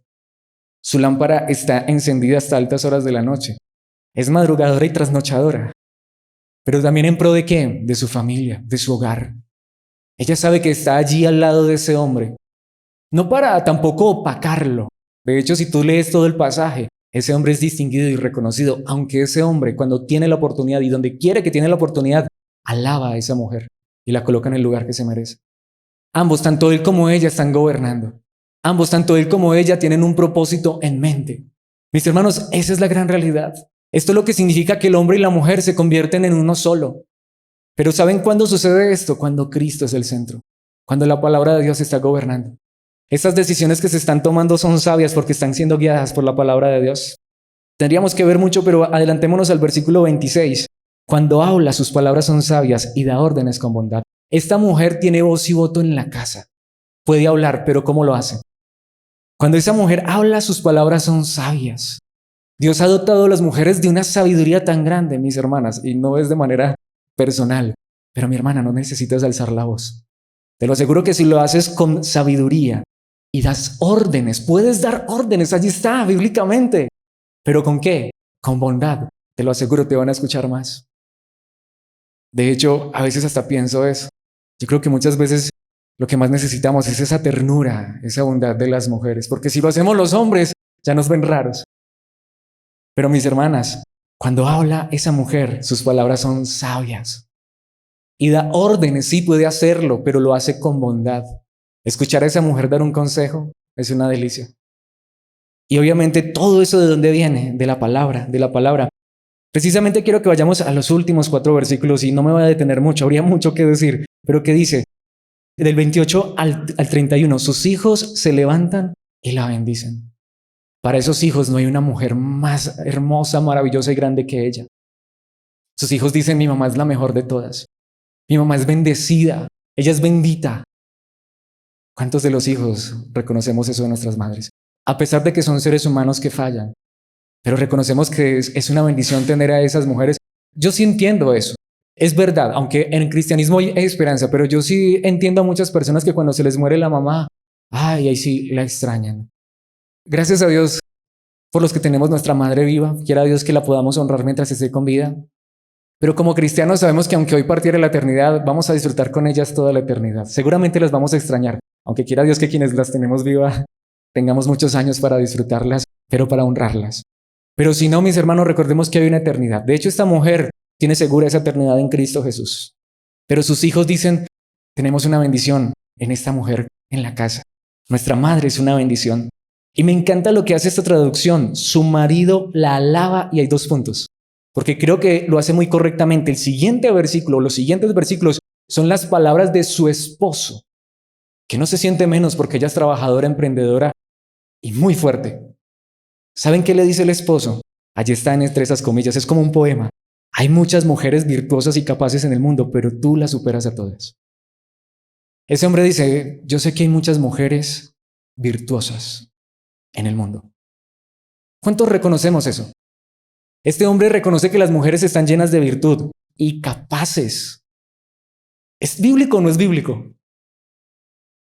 Su lámpara está encendida hasta altas horas de la noche. Es madrugadora y trasnochadora. Pero también en pro de ¿qué? De su familia, de su hogar. Ella sabe que está allí al lado de ese hombre. No para tampoco opacarlo. De hecho, si tú lees todo el pasaje, ese hombre es distinguido y reconocido, aunque ese hombre, cuando tiene la oportunidad y donde quiere que tiene la oportunidad, alaba a esa mujer y la coloca en el lugar que se merece. Ambos, tanto él como ella, están gobernando. Ambos, tanto él como ella, tienen un propósito en mente. Mis hermanos, esa es la gran realidad. Esto es lo que significa que el hombre y la mujer se convierten en uno solo. Pero ¿saben cuándo sucede esto? Cuando Cristo es el centro, cuando la palabra de Dios está gobernando. Estas decisiones que se están tomando son sabias porque están siendo guiadas por la palabra de Dios. Tendríamos que ver mucho, pero adelantémonos al versículo 26. Cuando habla, sus palabras son sabias y da órdenes con bondad. Esta mujer tiene voz y voto en la casa. Puede hablar, pero ¿cómo lo hace? Cuando esa mujer habla, sus palabras son sabias. Dios ha dotado a las mujeres de una sabiduría tan grande, mis hermanas, y no es de manera personal. Pero mi hermana, no necesitas alzar la voz. Te lo aseguro que si lo haces con sabiduría y das órdenes, puedes dar órdenes, allí está, bíblicamente. ¿Pero con qué? Con bondad. Te lo aseguro, te van a escuchar más. De hecho, a veces hasta pienso eso. Yo creo que muchas veces lo que más necesitamos es esa ternura, esa bondad de las mujeres, porque si lo hacemos los hombres, ya nos ven raros. Pero mis hermanas, cuando habla esa mujer, sus palabras son sabias. Y da órdenes, sí puede hacerlo, pero lo hace con bondad. Escuchar a esa mujer dar un consejo es una delicia. Y obviamente todo eso ¿de dónde viene? De la palabra, de la palabra. Precisamente quiero que vayamos a los últimos 4 versículos y no me voy a detener mucho, habría mucho que decir, pero ¿qué dice? Del 28 al 31, sus hijos se levantan y la bendicen. Para esos hijos no hay una mujer más hermosa, maravillosa y grande que ella. Sus hijos dicen, mi mamá es la mejor de todas. Mi mamá es bendecida, ella es bendita. ¿Cuántos de los hijos reconocemos eso de nuestras madres? A pesar de que son seres humanos que fallan, pero reconocemos que es una bendición tener a esas mujeres. Yo sí entiendo eso. Es verdad, aunque en el cristianismo hay esperanza, pero yo sí entiendo a muchas personas que cuando se les muere la mamá, ay, ahí sí la extrañan. Gracias a Dios por los que tenemos nuestra madre viva. Quiera Dios que la podamos honrar mientras esté con vida. Pero como cristianos sabemos que aunque hoy partiera la eternidad, vamos a disfrutar con ellas toda la eternidad. Seguramente las vamos a extrañar, aunque quiera Dios que quienes las tenemos vivas tengamos muchos años para disfrutarlas, pero para honrarlas. Pero si no, mis hermanos, recordemos que hay una eternidad. De hecho, esta mujer tiene segura esa eternidad en Cristo Jesús. Pero sus hijos dicen, tenemos una bendición en esta mujer en la casa. Nuestra madre es una bendición. Y me encanta lo que hace esta traducción. Su marido la alaba y hay 2 puntos. Porque creo que lo hace muy correctamente. El siguiente versículo, los siguientes versículos son las palabras de su esposo, que no se siente menos porque ella es trabajadora, emprendedora y muy fuerte. ¿Saben qué le dice el esposo? Allí está entre esas comillas, es como un poema. Hay muchas mujeres virtuosas y capaces en el mundo, pero tú las superas a todas. Ese hombre dice, yo sé que hay muchas mujeres virtuosas en el mundo. ¿Cuántos reconocemos eso? Este hombre reconoce que las mujeres están llenas de virtud y capaces. ¿Es bíblico o no es bíblico?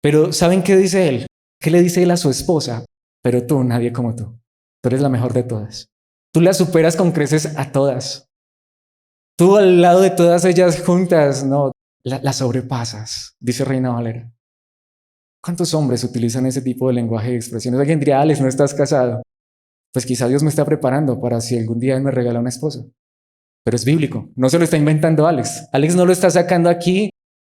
Pero ¿saben qué dice él? ¿Qué le dice él a su esposa? Pero tú, nadie como tú. Tú eres la mejor de todas. Tú las superas con creces a todas. Tú al lado de todas ellas juntas, no, las sobrepasas, dice Reina Valera. ¿Cuántos hombres utilizan ese tipo de lenguaje y expresiones? Alguien diría, Alex, no estás casado. Pues quizá Dios me está preparando para si algún día Él me regala una esposa. Pero es bíblico, no se lo está inventando Alex. Alex no lo está sacando aquí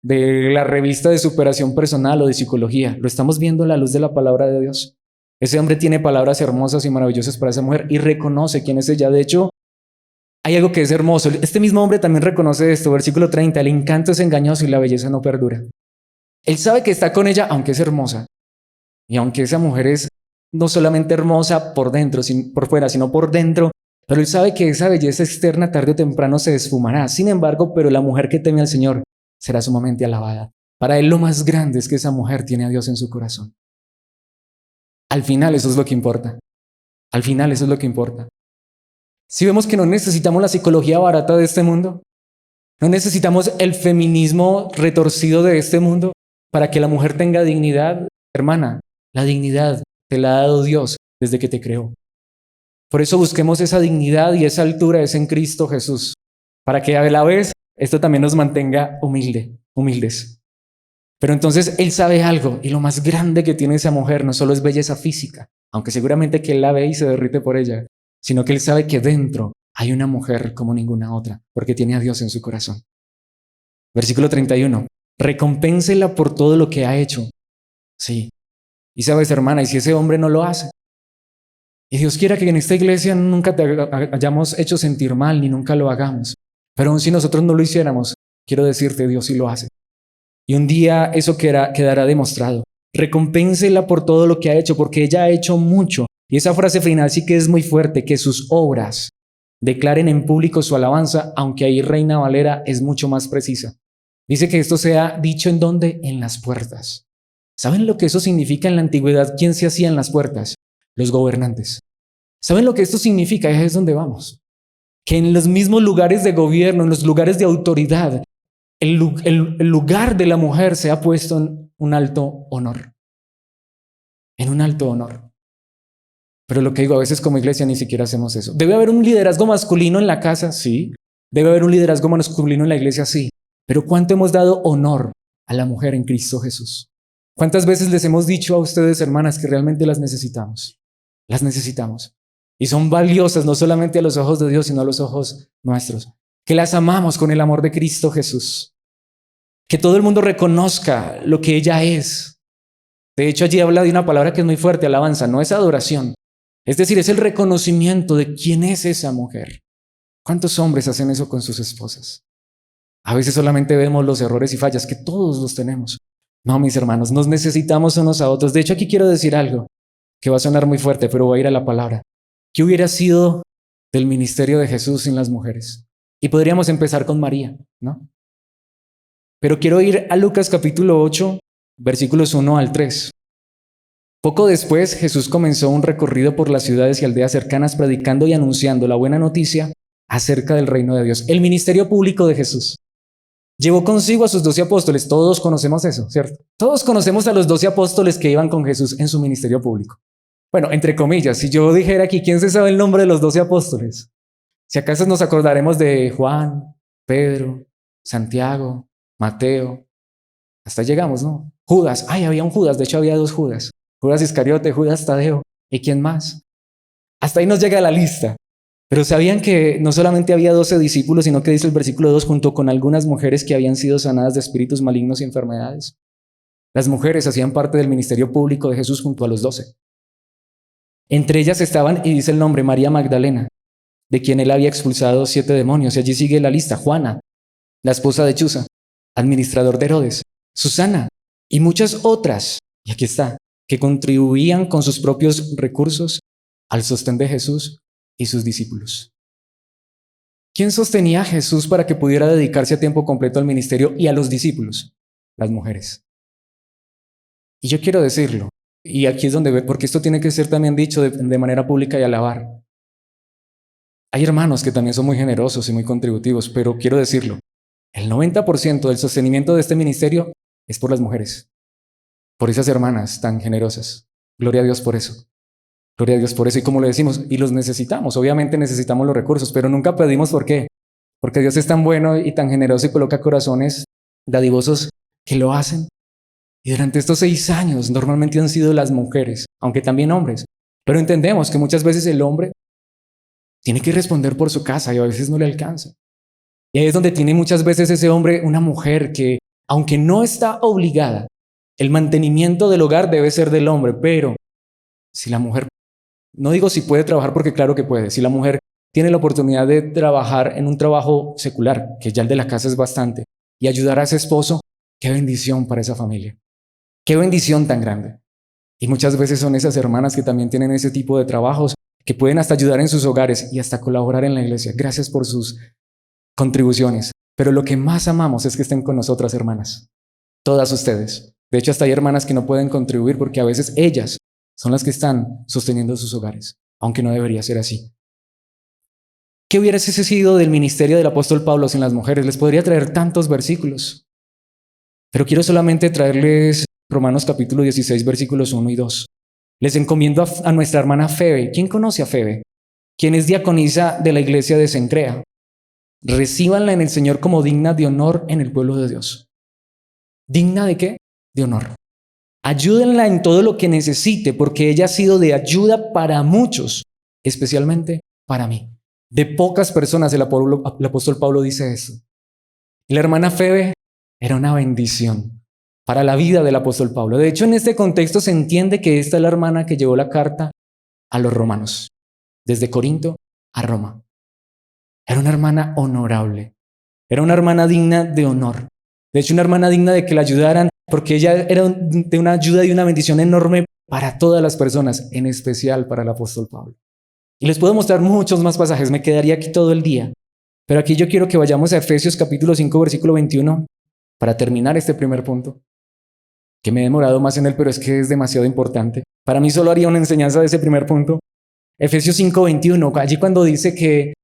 de la revista de superación personal o de psicología. Lo estamos viendo a la luz de la palabra de Dios. Ese hombre tiene palabras hermosas y maravillosas para esa mujer y reconoce quién es ella. De hecho, hay algo que es hermoso. Este mismo hombre también reconoce esto. Versículo 30, el encanto es engañoso y la belleza no perdura. Él sabe que está con ella aunque es hermosa y aunque esa mujer es no solamente hermosa por dentro, por fuera, sino por dentro, pero él sabe que esa belleza externa tarde o temprano se esfumará. Sin embargo, pero la mujer que teme al Señor será sumamente alabada. Para él lo más grande es que esa mujer tiene a Dios en su corazón. Al final eso es lo que importa. Al final eso es lo que importa. Si vemos que no necesitamos la psicología barata de este mundo, no necesitamos el feminismo retorcido de este mundo para que la mujer tenga dignidad, hermana, la dignidad te la ha dado Dios desde que te creó. Por eso busquemos esa dignidad y esa altura es en Cristo Jesús, para que a la vez esto también nos mantenga humildes. Pero entonces Él sabe algo y lo más grande que tiene esa mujer no solo es belleza física, aunque seguramente que Él la ve y se derrite por ella, sino que Él sabe que dentro hay una mujer como ninguna otra, porque tiene a Dios en su corazón. Versículo 31. Recompénsela por todo lo que ha hecho. Sí. Y sabes, hermana, y si ese hombre no lo hace, y Dios quiera que en esta iglesia nunca te hayamos hecho sentir mal, ni nunca lo hagamos, pero aun si nosotros no lo hiciéramos, quiero decirte, Dios sí lo hace. Y un día eso quedará demostrado. Recompénsela por todo lo que ha hecho, porque ella ha hecho mucho. Y esa frase final sí que es muy fuerte, que sus obras declaren en público su alabanza, aunque ahí Reina Valera es mucho más precisa. Dice que esto sea dicho ¿en dónde? En las puertas. ¿Saben lo que eso significa en la antigüedad? ¿Quién se hacía en las puertas? Los gobernantes. ¿Saben lo que esto significa? Ahí es donde vamos. Que en los mismos lugares de gobierno, en los lugares de autoridad, el lugar de la mujer se ha puesto en un alto honor. En un alto honor. Pero lo que digo, a veces como iglesia ni siquiera hacemos eso. ¿Debe haber un liderazgo masculino en la casa? Sí. ¿Debe haber un liderazgo masculino en la iglesia? Sí. Pero ¿cuánto hemos dado honor a la mujer en Cristo Jesús? ¿Cuántas veces les hemos dicho a ustedes, hermanas, que realmente las necesitamos? Las necesitamos. Y son valiosas no solamente a los ojos de Dios, sino a los ojos nuestros. Que las amamos con el amor de Cristo Jesús. Que todo el mundo reconozca lo que ella es. De hecho, allí habla de una palabra que es muy fuerte, alabanza, no es adoración. Es decir, es el reconocimiento de quién es esa mujer. ¿Cuántos hombres hacen eso con sus esposas? A veces solamente vemos los errores y fallas, que todos los tenemos. No, mis hermanos, nos necesitamos unos a otros. De hecho, aquí quiero decir algo que va a sonar muy fuerte, pero voy a ir a la palabra. ¿Qué hubiera sido del ministerio de Jesús sin las mujeres? Y podríamos empezar con María, ¿no? Pero quiero ir a Lucas capítulo 8, versículos 1 al 3. Poco después, Jesús comenzó un recorrido por las ciudades y aldeas cercanas, predicando y anunciando la buena noticia acerca del reino de Dios. El ministerio público de Jesús. Llevó consigo a sus 12 apóstoles. Todos conocemos eso, ¿cierto? Todos conocemos a los 12 apóstoles que iban con Jesús en su ministerio público. Bueno, entre comillas, si yo dijera aquí, ¿quién se sabe el nombre de los 12 apóstoles? Si acaso nos acordaremos de Juan, Pedro, Santiago, Mateo. Hasta llegamos, ¿no? Judas. Ay, había un Judas. De hecho, había dos Judas. Judas Iscariote, Judas Tadeo. ¿Y quién más? Hasta ahí nos llega la lista. Pero sabían que no solamente había 12 discípulos, sino que dice el versículo 2, junto con algunas mujeres que habían sido sanadas de espíritus malignos y enfermedades. Las mujeres hacían parte del ministerio público de Jesús junto a los 12. Entre ellas estaban, y dice el nombre, María Magdalena, de quien él había expulsado 7 demonios. Y allí sigue la lista. Juana, la esposa de Chuza, administrador de Herodes, Susana y muchas otras. Y aquí está, que contribuían con sus propios recursos al sostén de Jesús y sus discípulos. ¿Quién sostenía a Jesús para que pudiera dedicarse a tiempo completo al ministerio y a los discípulos? Las mujeres. Y yo quiero decirlo, y aquí es donde, porque esto tiene que ser también dicho de manera pública y alabar. Hay hermanos que también son muy generosos y muy contributivos, pero quiero decirlo, el 90% del sostenimiento de este ministerio es por las mujeres, por esas hermanas tan generosas. Gloria a Dios por eso. Gloria a Dios por eso. Y como le decimos, y los necesitamos, obviamente necesitamos los recursos, pero nunca pedimos por qué. Porque Dios es tan bueno y tan generoso y coloca corazones dadivosos que lo hacen. Y durante estos 6 años normalmente han sido las mujeres, aunque también hombres. Pero entendemos que muchas veces el hombre tiene que responder por su casa y a veces no le alcanza. Y ahí es donde tiene muchas veces ese hombre una mujer que, aunque no está obligada, el mantenimiento del hogar debe ser del hombre, pero si la mujer, no digo si puede trabajar porque claro que puede, si la mujer tiene la oportunidad de trabajar en un trabajo secular, que ya el de la casa es bastante, y ayudar a ese esposo, qué bendición para esa familia. Qué bendición tan grande. Y muchas veces son esas hermanas que también tienen ese tipo de trabajos, que pueden hasta ayudar en sus hogares y hasta colaborar en la iglesia. Gracias por sus contribuciones. Pero lo que más amamos es que estén con nosotras, hermanas. Todas ustedes. De hecho, hasta hay hermanas que no pueden contribuir porque a veces ellas son las que están sosteniendo sus hogares, aunque no debería ser así. ¿Qué hubiese sido del ministerio del apóstol Pablo sin las mujeres? Les podría traer tantos versículos, pero quiero solamente traerles Romanos capítulo 16, versículos 1 y 2. Les encomiendo a nuestra hermana Febe. ¿Quién conoce a Febe? Quien es diaconisa de la iglesia de Cencrea. Recíbanla en el Señor como digna de honor en el pueblo de Dios. ¿Digna de qué? De honor. Ayúdenla en todo lo que necesite, porque ella ha sido de ayuda para muchos, especialmente para mí. De pocas personas el apóstol Pablo dice eso. Y la hermana Febe era una bendición para la vida del apóstol Pablo. De hecho, en este contexto se entiende que esta es la hermana que llevó la carta a los romanos, desde Corinto a Roma. Era una hermana honorable, era una hermana digna de honor. De hecho, una hermana digna de que la ayudaran, porque ella era de una ayuda y una bendición enorme para todas las personas, en especial para el apóstol Pablo. Y les puedo mostrar muchos más pasajes, me quedaría aquí todo el día. Pero aquí yo quiero que vayamos a Efesios capítulo 5, versículo 21, para terminar este primer punto, que me he demorado más en él, pero es que es demasiado importante. Para mí solo haría una enseñanza de ese primer punto. Efesios 5, 21, allí cuando dice que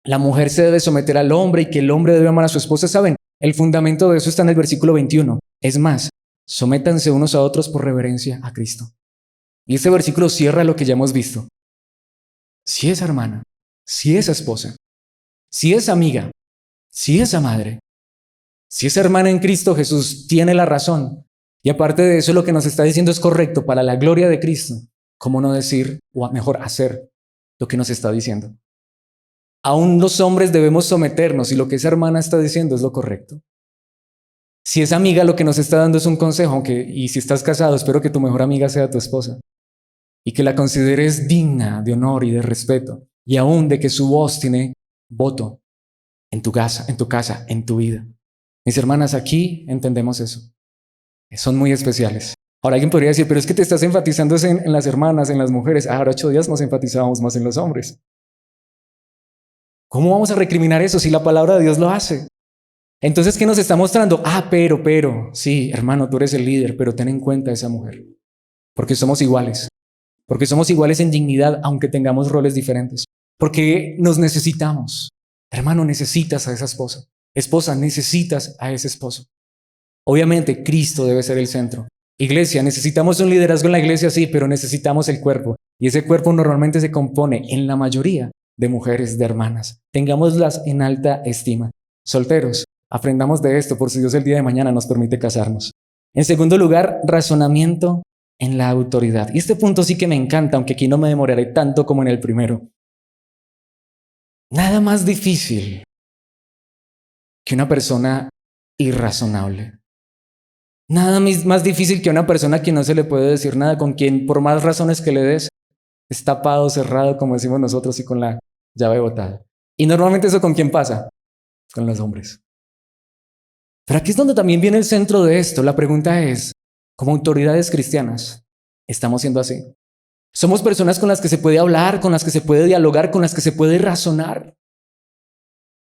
la mujer se debe someter al hombre y que el hombre debe amar a su esposa, ¿saben? El fundamento de eso está en el versículo 21. Es más, sométanse unos a otros por reverencia a Cristo. Y este versículo cierra lo que ya hemos visto. Si es hermana, si es esposa, si es amiga, si es madre, si es hermana en Cristo Jesús, tiene la razón. Y aparte de eso, lo que nos está diciendo es correcto para la gloria de Cristo. ¿Cómo no decir, o mejor hacer, lo que nos está diciendo? Aún los hombres debemos someternos y lo que esa hermana está diciendo es lo correcto. Si es amiga, lo que nos está dando es un consejo, y si estás casado, espero que tu mejor amiga sea tu esposa y que la consideres digna de honor y de respeto y aún de que su voz tiene voto en tu casa, en tu vida. Mis hermanas, aquí entendemos eso. Son muy especiales. Ahora alguien podría decir, pero es que te estás enfatizando en las hermanas, en las mujeres. Ahora 8 días nos enfatizábamos más en los hombres. ¿Cómo vamos a recriminar eso si la palabra de Dios lo hace? Entonces, ¿qué nos está mostrando? Pero, sí, hermano, tú eres el líder, pero ten en cuenta a esa mujer. Porque somos iguales. Porque somos iguales en dignidad, aunque tengamos roles diferentes. Porque nos necesitamos. Hermano, necesitas a esa esposa. Esposa, necesitas a ese esposo. Obviamente, Cristo debe ser el centro. Iglesia, necesitamos un liderazgo en la iglesia, sí, pero necesitamos el cuerpo. Y ese cuerpo normalmente se compone, en la mayoría, de mujeres, de hermanas. Tengámoslas en alta estima. Solteros, aprendamos de esto por si Dios el día de mañana nos permite casarnos. En segundo lugar, razonamiento en la autoridad. Y este punto sí que me encanta, aunque aquí no me demoraré tanto como en el primero. Nada más difícil que una persona irrazonable. Nada más difícil que una persona a quien no se le puede decir nada, con quien por más razones que le des, es tapado, cerrado, como decimos nosotros, y con la llave botada. Y normalmente eso ¿con quién pasa? Con los hombres. Pero aquí es donde también viene el centro de esto. La pregunta es, como autoridades cristianas, ¿estamos siendo así? Somos personas con las que se puede hablar, con las que se puede dialogar, con las que se puede razonar.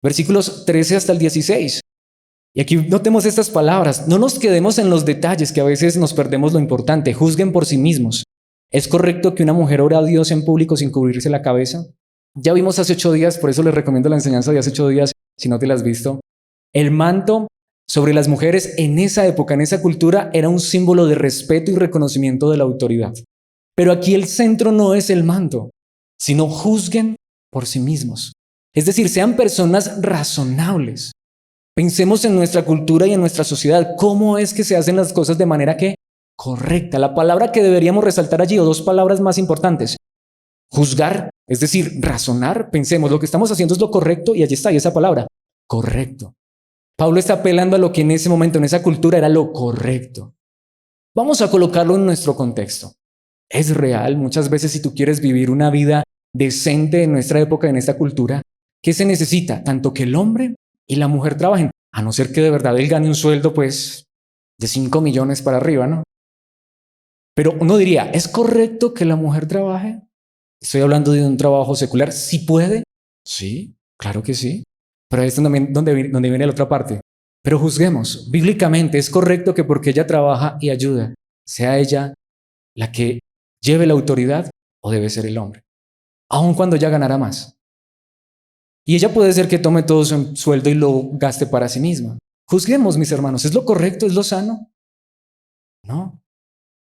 Versículos 13 hasta el 16. Y aquí notemos estas palabras. No nos quedemos en los detalles, que a veces nos perdemos lo importante. Juzguen por sí mismos. ¿Es correcto que una mujer ore a Dios en público sin cubrirse la cabeza? Ya vimos hace 8 días, por eso les recomiendo la enseñanza de hace 8 días, si no te la has visto. El manto sobre las mujeres en esa época, en esa cultura, era un símbolo de respeto y reconocimiento de la autoridad. Pero aquí el centro no es el manto, sino juzguen por sí mismos. Es decir, sean personas razonables. Pensemos en nuestra cultura y en nuestra sociedad. ¿Cómo es que se hacen las cosas de manera que correcta? La palabra que deberíamos resaltar allí, o 2 palabras más importantes. Juzgar, es decir, razonar. Pensemos, lo que estamos haciendo es lo correcto y allí está, y esa palabra, correcto. Pablo está apelando a lo que en ese momento, en esa cultura, era lo correcto. Vamos a colocarlo en nuestro contexto. Es real, muchas veces si tú quieres vivir una vida decente en nuestra época, en esta cultura, ¿qué se necesita? Tanto que el hombre y la mujer trabajen, a no ser que de verdad él gane un sueldo pues de 5 millones para arriba, ¿no? Pero uno diría, ¿es correcto que la mujer trabaje? Estoy hablando de un trabajo secular. ¿Sí puede? Sí, claro que sí. Pero ahí es también donde viene la otra parte. Pero juzguemos, bíblicamente, ¿es correcto que porque ella trabaja y ayuda, sea ella la que lleve la autoridad o debe ser el hombre? Aun cuando ella ganará más. Y ella puede ser que tome todo su sueldo y lo gaste para sí misma. Juzguemos, mis hermanos, ¿es lo correcto? ¿Es lo sano? No.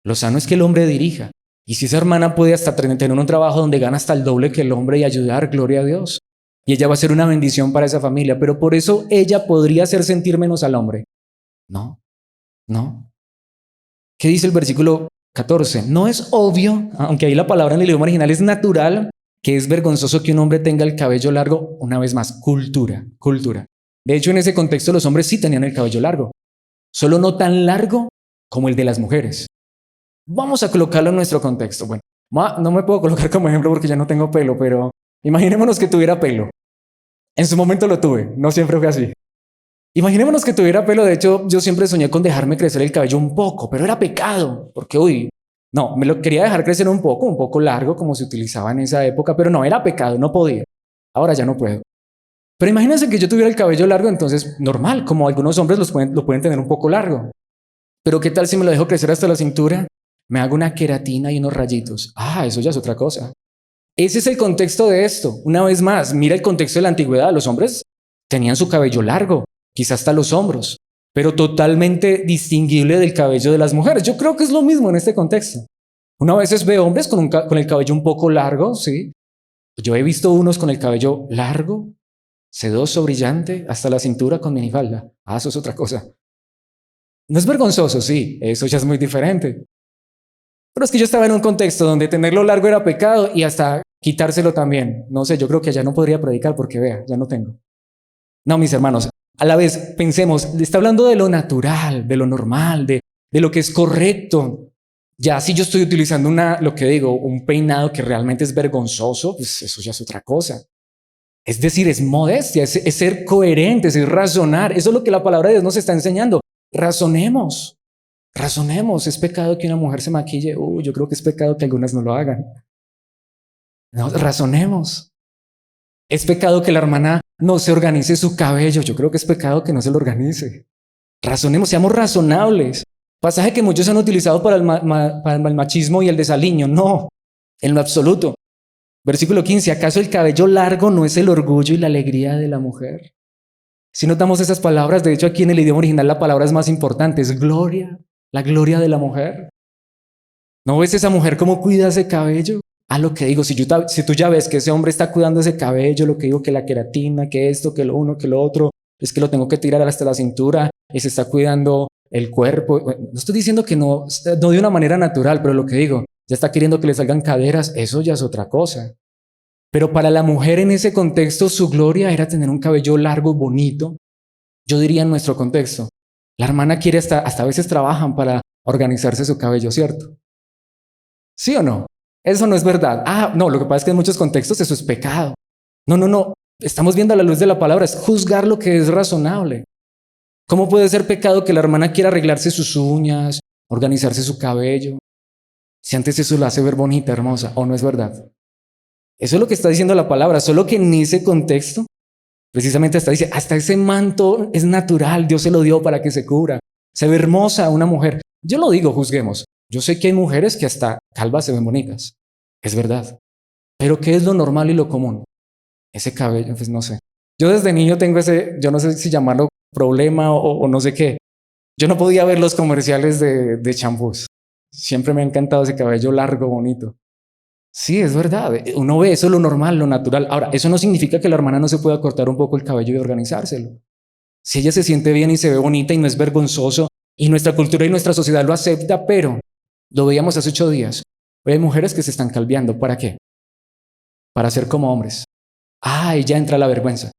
Lo sano es que el hombre dirija. Y si esa hermana puede hasta tener un trabajo donde gana hasta el doble que el hombre y ayudar, gloria a Dios. Y ella va a ser una bendición para esa familia. Pero por eso ella podría hacer sentir menos al hombre. No, no. ¿Qué dice el versículo 14? No es obvio, aunque ahí la palabra en el idioma original es natural, que es vergonzoso que un hombre tenga el cabello largo. Una vez más, cultura, cultura. De hecho, en ese contexto los hombres sí tenían el cabello largo. Solo no tan largo como el de las mujeres. Vamos a colocarlo en nuestro contexto. Bueno, no me puedo colocar como ejemplo porque ya no tengo pelo, pero imaginémonos que tuviera pelo. En su momento lo tuve, no siempre fue así. Imaginémonos que tuviera pelo. De hecho, yo siempre soñé con dejarme crecer el cabello un poco, pero era pecado, porque no, me lo quería dejar crecer un poco largo como se utilizaba en esa época, pero no, era pecado, no podía. Ahora ya no puedo. Pero imagínense que yo tuviera el cabello largo, entonces normal, como algunos hombres lo pueden tener un poco largo. Pero ¿qué tal si me lo dejo crecer hasta la cintura? Me hago una queratina y unos rayitos. Eso ya es otra cosa. Ese es el contexto de esto. Una vez más, mira el contexto de la antigüedad. Los hombres tenían su cabello largo, quizás hasta los hombros, pero totalmente distinguible del cabello de las mujeres. Yo creo que es lo mismo en este contexto. Una vez ve hombres con el cabello un poco largo, sí. Yo he visto unos con el cabello largo, sedoso, brillante, hasta la cintura con minifalda. Eso es otra cosa. No es vergonzoso, sí, eso ya es muy diferente. Pero es que yo estaba en un contexto donde tenerlo largo era pecado y hasta quitárselo también. No sé, yo creo que ya no podría predicar porque vea, ya no tengo. No, mis hermanos, a la vez pensemos, está hablando de lo natural, de lo normal, de lo que es correcto. Ya si yo estoy utilizando lo que digo, un peinado que realmente es vergonzoso, pues eso ya es otra cosa. Es decir, es modestia, es ser coherentes, es razonar. Eso es lo que la palabra de Dios nos está enseñando. Razonemos. Razonemos, ¿es pecado que una mujer se maquille? Yo creo que es pecado que algunas no lo hagan. No, razonemos. ¿Es pecado que la hermana no se organice su cabello? Yo creo que es pecado que no se lo organice. Razonemos, seamos razonables. Pasaje que muchos han utilizado para el machismo y el desaliño. No, en lo absoluto. Versículo 15, ¿acaso el cabello largo no es el orgullo y la alegría de la mujer? Si notamos esas palabras, de hecho aquí en el idioma original la palabra es más importante, es gloria. La gloria de la mujer. ¿No ves esa mujer cómo cuida ese cabello? Lo que digo, si tú ya ves que ese hombre está cuidando ese cabello, lo que digo, que la queratina, que esto, que lo uno, que lo otro, es que lo tengo que tirar hasta la cintura y se está cuidando el cuerpo. No estoy diciendo que no de una manera natural, pero lo que digo, ya está queriendo que le salgan caderas, eso ya es otra cosa. Pero para la mujer en ese contexto, su gloria era tener un cabello largo, bonito. Yo diría en nuestro contexto, la hermana quiere hasta a veces trabajan para organizarse su cabello, ¿cierto? ¿Sí o no? Eso no es verdad. No, lo que pasa es que en muchos contextos eso es pecado. No. Estamos viendo a la luz de la palabra, es juzgar lo que es razonable. ¿Cómo puede ser pecado que la hermana quiera arreglarse sus uñas, organizarse su cabello? Si antes eso la hace ver bonita, hermosa, ¿o no es verdad? Eso es lo que está diciendo la palabra, solo que en ese contexto precisamente hasta ese manto es natural, Dios se lo dio para que se cubra. Se ve hermosa una mujer. Yo lo digo, juzguemos. Yo sé que hay mujeres que hasta calvas se ven bonitas. Es verdad. Pero ¿qué es lo normal y lo común? Ese cabello, pues no sé. Yo desde niño tengo yo no sé si llamarlo problema o no sé qué. Yo no podía ver los comerciales de champús. Siempre me ha encantado ese cabello largo, bonito. Sí, es verdad. Uno ve eso, lo normal, lo natural. Ahora, eso no significa que la hermana no se pueda cortar un poco el cabello y organizárselo. Si ella se siente bien y se ve bonita y no es vergonzoso, y nuestra cultura y nuestra sociedad lo acepta, pero lo veíamos hace 8 días. Hoy hay mujeres que se están calviando. ¿Para qué? Para ser como hombres. Ahí ya entra la vergüenza.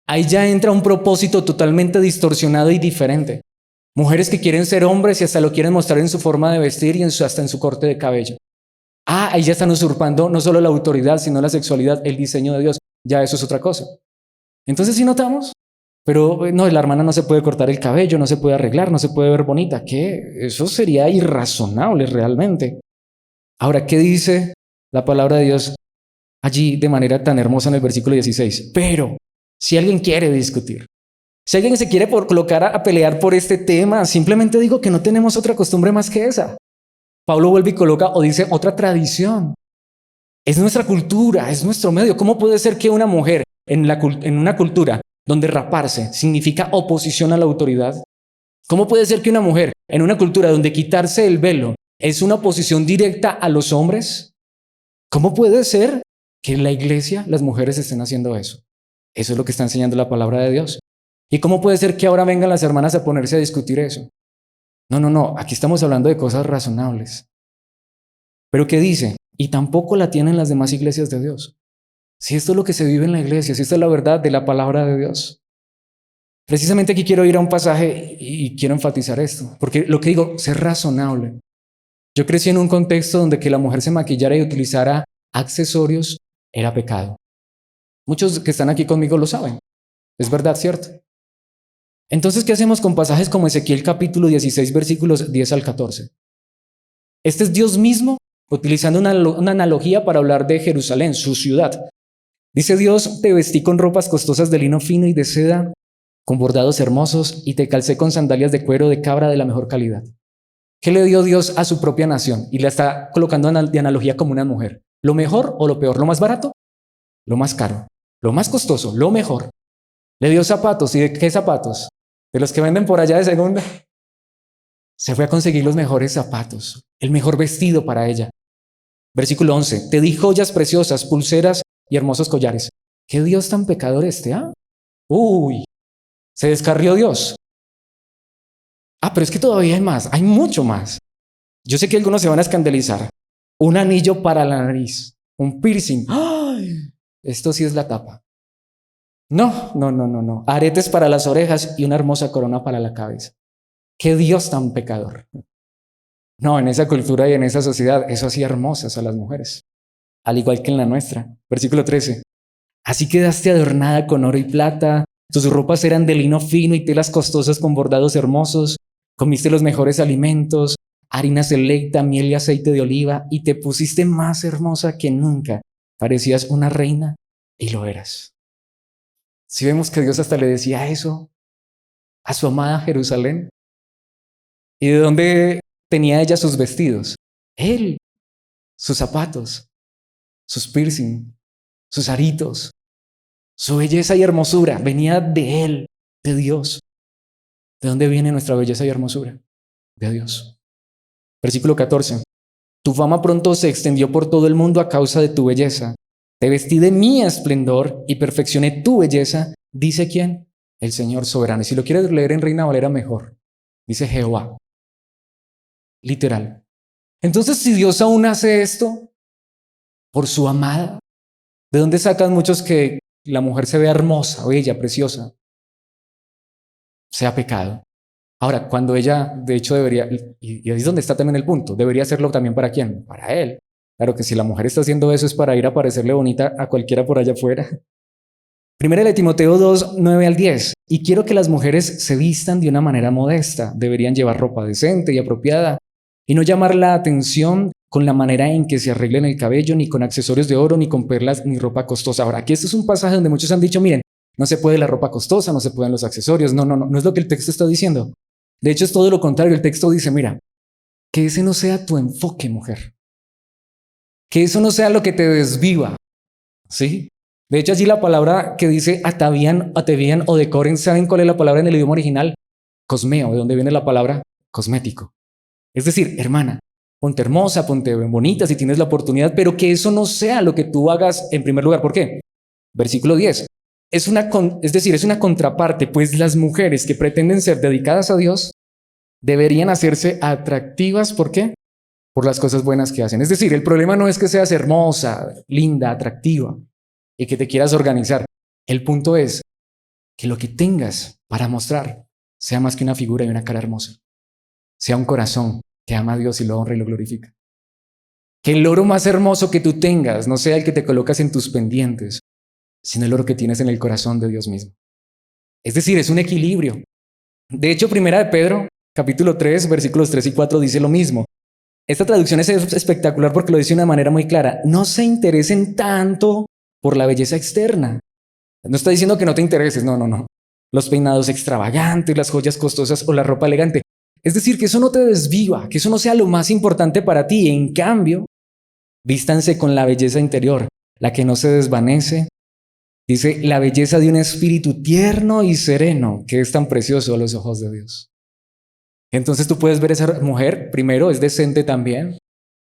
Ahí ya entra un propósito totalmente distorsionado y diferente. Mujeres que quieren ser hombres y hasta lo quieren mostrar en su forma de vestir y hasta en su corte de cabello. Ahí ya están usurpando no solo la autoridad, sino la sexualidad, el diseño de Dios. Ya eso es otra cosa. Entonces, si notamos, Pero no, la hermana no se puede cortar el cabello, no se puede arreglar, no se puede ver bonita. ¿Qué? Eso sería irrazonable realmente. Ahora, ¿qué dice la palabra de Dios allí de manera tan hermosa en el versículo 16? Pero si alguien quiere discutir, si alguien se quiere colocar a pelear por este tema, simplemente digo que no tenemos otra costumbre más que esa. Pablo vuelve y coloca o dice otra tradición. Es nuestra cultura, es nuestro medio. ¿Cómo puede ser que una mujer en una cultura donde raparse significa oposición a la autoridad? ¿Cómo puede ser que una mujer en una cultura donde quitarse el velo es una oposición directa a los hombres? ¿Cómo puede ser que en la iglesia las mujeres estén haciendo eso? Eso es lo que está enseñando la palabra de Dios. ¿Y cómo puede ser que ahora vengan las hermanas a ponerse a discutir eso? No, aquí estamos hablando de cosas razonables. ¿Pero qué dice? Y tampoco la tienen las demás iglesias de Dios. Si esto es lo que se vive en la iglesia, si esta es la verdad de la palabra de Dios. Precisamente aquí quiero ir a un pasaje y quiero enfatizar esto, porque lo que digo, ser razonable. Yo crecí en un contexto donde que la mujer se maquillara y utilizara accesorios era pecado. Muchos que están aquí conmigo lo saben. Es verdad, ¿cierto? Entonces, ¿qué hacemos con pasajes como Ezequiel capítulo 16, versículos 10 al 14? Este es Dios mismo utilizando una analogía para hablar de Jerusalén, su ciudad. Dice Dios, te vestí con ropas costosas de lino fino y de seda, con bordados hermosos, y te calcé con sandalias de cuero de cabra de la mejor calidad. ¿Qué le dio Dios a su propia nación? Y la está colocando de analogía como una mujer. ¿Lo mejor o lo peor? ¿Lo más barato? Lo más caro. ¿Lo más costoso? Lo mejor. Le dio zapatos. ¿Y de qué zapatos? De los que venden por allá de segunda. Se fue a conseguir los mejores zapatos, el mejor vestido para ella. Versículo 11. Te di joyas preciosas, pulseras y hermosos collares. ¿Qué Dios tan pecador este? Uy, se descarrió Dios. Pero es que todavía hay más, hay mucho más. Yo sé que algunos se van a escandalizar. Un anillo para la nariz, un piercing. ¡Ay! Esto sí es la tapa. No. Aretes para las orejas y una hermosa corona para la cabeza. ¿Qué Dios tan pecador? No, en esa cultura y en esa sociedad, eso hacía hermosas a las mujeres, al igual que en la nuestra. Versículo 13. Así quedaste adornada con oro y plata, tus ropas eran de lino fino y telas costosas con bordados hermosos, comiste los mejores alimentos, harina selecta, miel y aceite de oliva, y te pusiste más hermosa que nunca. Parecías una reina y lo eras. Si vemos que Dios hasta le decía eso a su amada Jerusalén. ¿Y de dónde tenía ella sus vestidos? Él, sus zapatos, sus piercing, sus aritos, su belleza y hermosura venía de Él, de Dios. ¿De dónde viene nuestra belleza y hermosura? De Dios. Versículo 14. Tu fama pronto se extendió por todo el mundo a causa de tu belleza. Te vestí de mi esplendor y perfeccioné tu belleza. ¿Dice quién? El Señor soberano. Y si lo quieres leer en Reina Valera, mejor. Dice Jehová. Literal. Entonces, si Dios aún hace esto por su amada, ¿de dónde sacan muchos que la mujer se vea hermosa, bella, preciosa? Sea pecado. Ahora, cuando ella, de hecho, debería, y ahí es donde está también el punto, debería hacerlo también para quién, para él. Claro que si la mujer está haciendo eso es para ir a parecerle bonita a cualquiera por allá afuera. Primera de Timoteo 2, 9 al 10. Y quiero que las mujeres se vistan de una manera modesta. Deberían llevar ropa decente y apropiada y no llamar la atención con la manera en que se arreglen el cabello, ni con accesorios de oro, ni con perlas, ni ropa costosa. Ahora, aquí este es un pasaje donde muchos han dicho, miren, no se puede la ropa costosa, no se pueden los accesorios. No es lo que el texto está diciendo. De hecho, es todo lo contrario. El texto dice, mira, que ese no sea tu enfoque, mujer. Que eso no sea lo que te desviva. ¿Sí? De hecho, allí la palabra que dice atavían o decoren, ¿saben cuál es la palabra en el idioma original? Cosmeo, de donde viene la palabra cosmético. Es decir, hermana, ponte hermosa, ponte bonita si tienes la oportunidad, pero que eso no sea lo que tú hagas en primer lugar. ¿Por qué? Versículo 10. Es una contraparte, pues las mujeres que pretenden ser dedicadas a Dios deberían hacerse atractivas. ¿Por qué? Por las cosas buenas que hacen. Es decir, el problema no es que seas hermosa, linda, atractiva y que te quieras organizar. El punto es que lo que tengas para mostrar sea más que una figura y una cara hermosa. Sea un corazón que ama a Dios y lo honra y lo glorifica. Que el oro más hermoso que tú tengas no sea el que te colocas en tus pendientes, sino el oro que tienes en el corazón de Dios mismo. Es decir, es un equilibrio. De hecho, Primera de Pedro, capítulo 3, versículos 3 y 4 dice lo mismo. Esta traducción es espectacular porque lo dice de una manera muy clara. No se interesen tanto por la belleza externa. No está diciendo que no te intereses, no, no, no. Los peinados extravagantes, las joyas costosas o la ropa elegante. Es decir, que eso no te desviva, que eso no sea lo más importante para ti. En cambio, vístanse con la belleza interior, la que no se desvanece. Dice, la belleza de un espíritu tierno y sereno, que es tan precioso a los ojos de Dios. Entonces tú puedes ver esa mujer, primero, es decente también.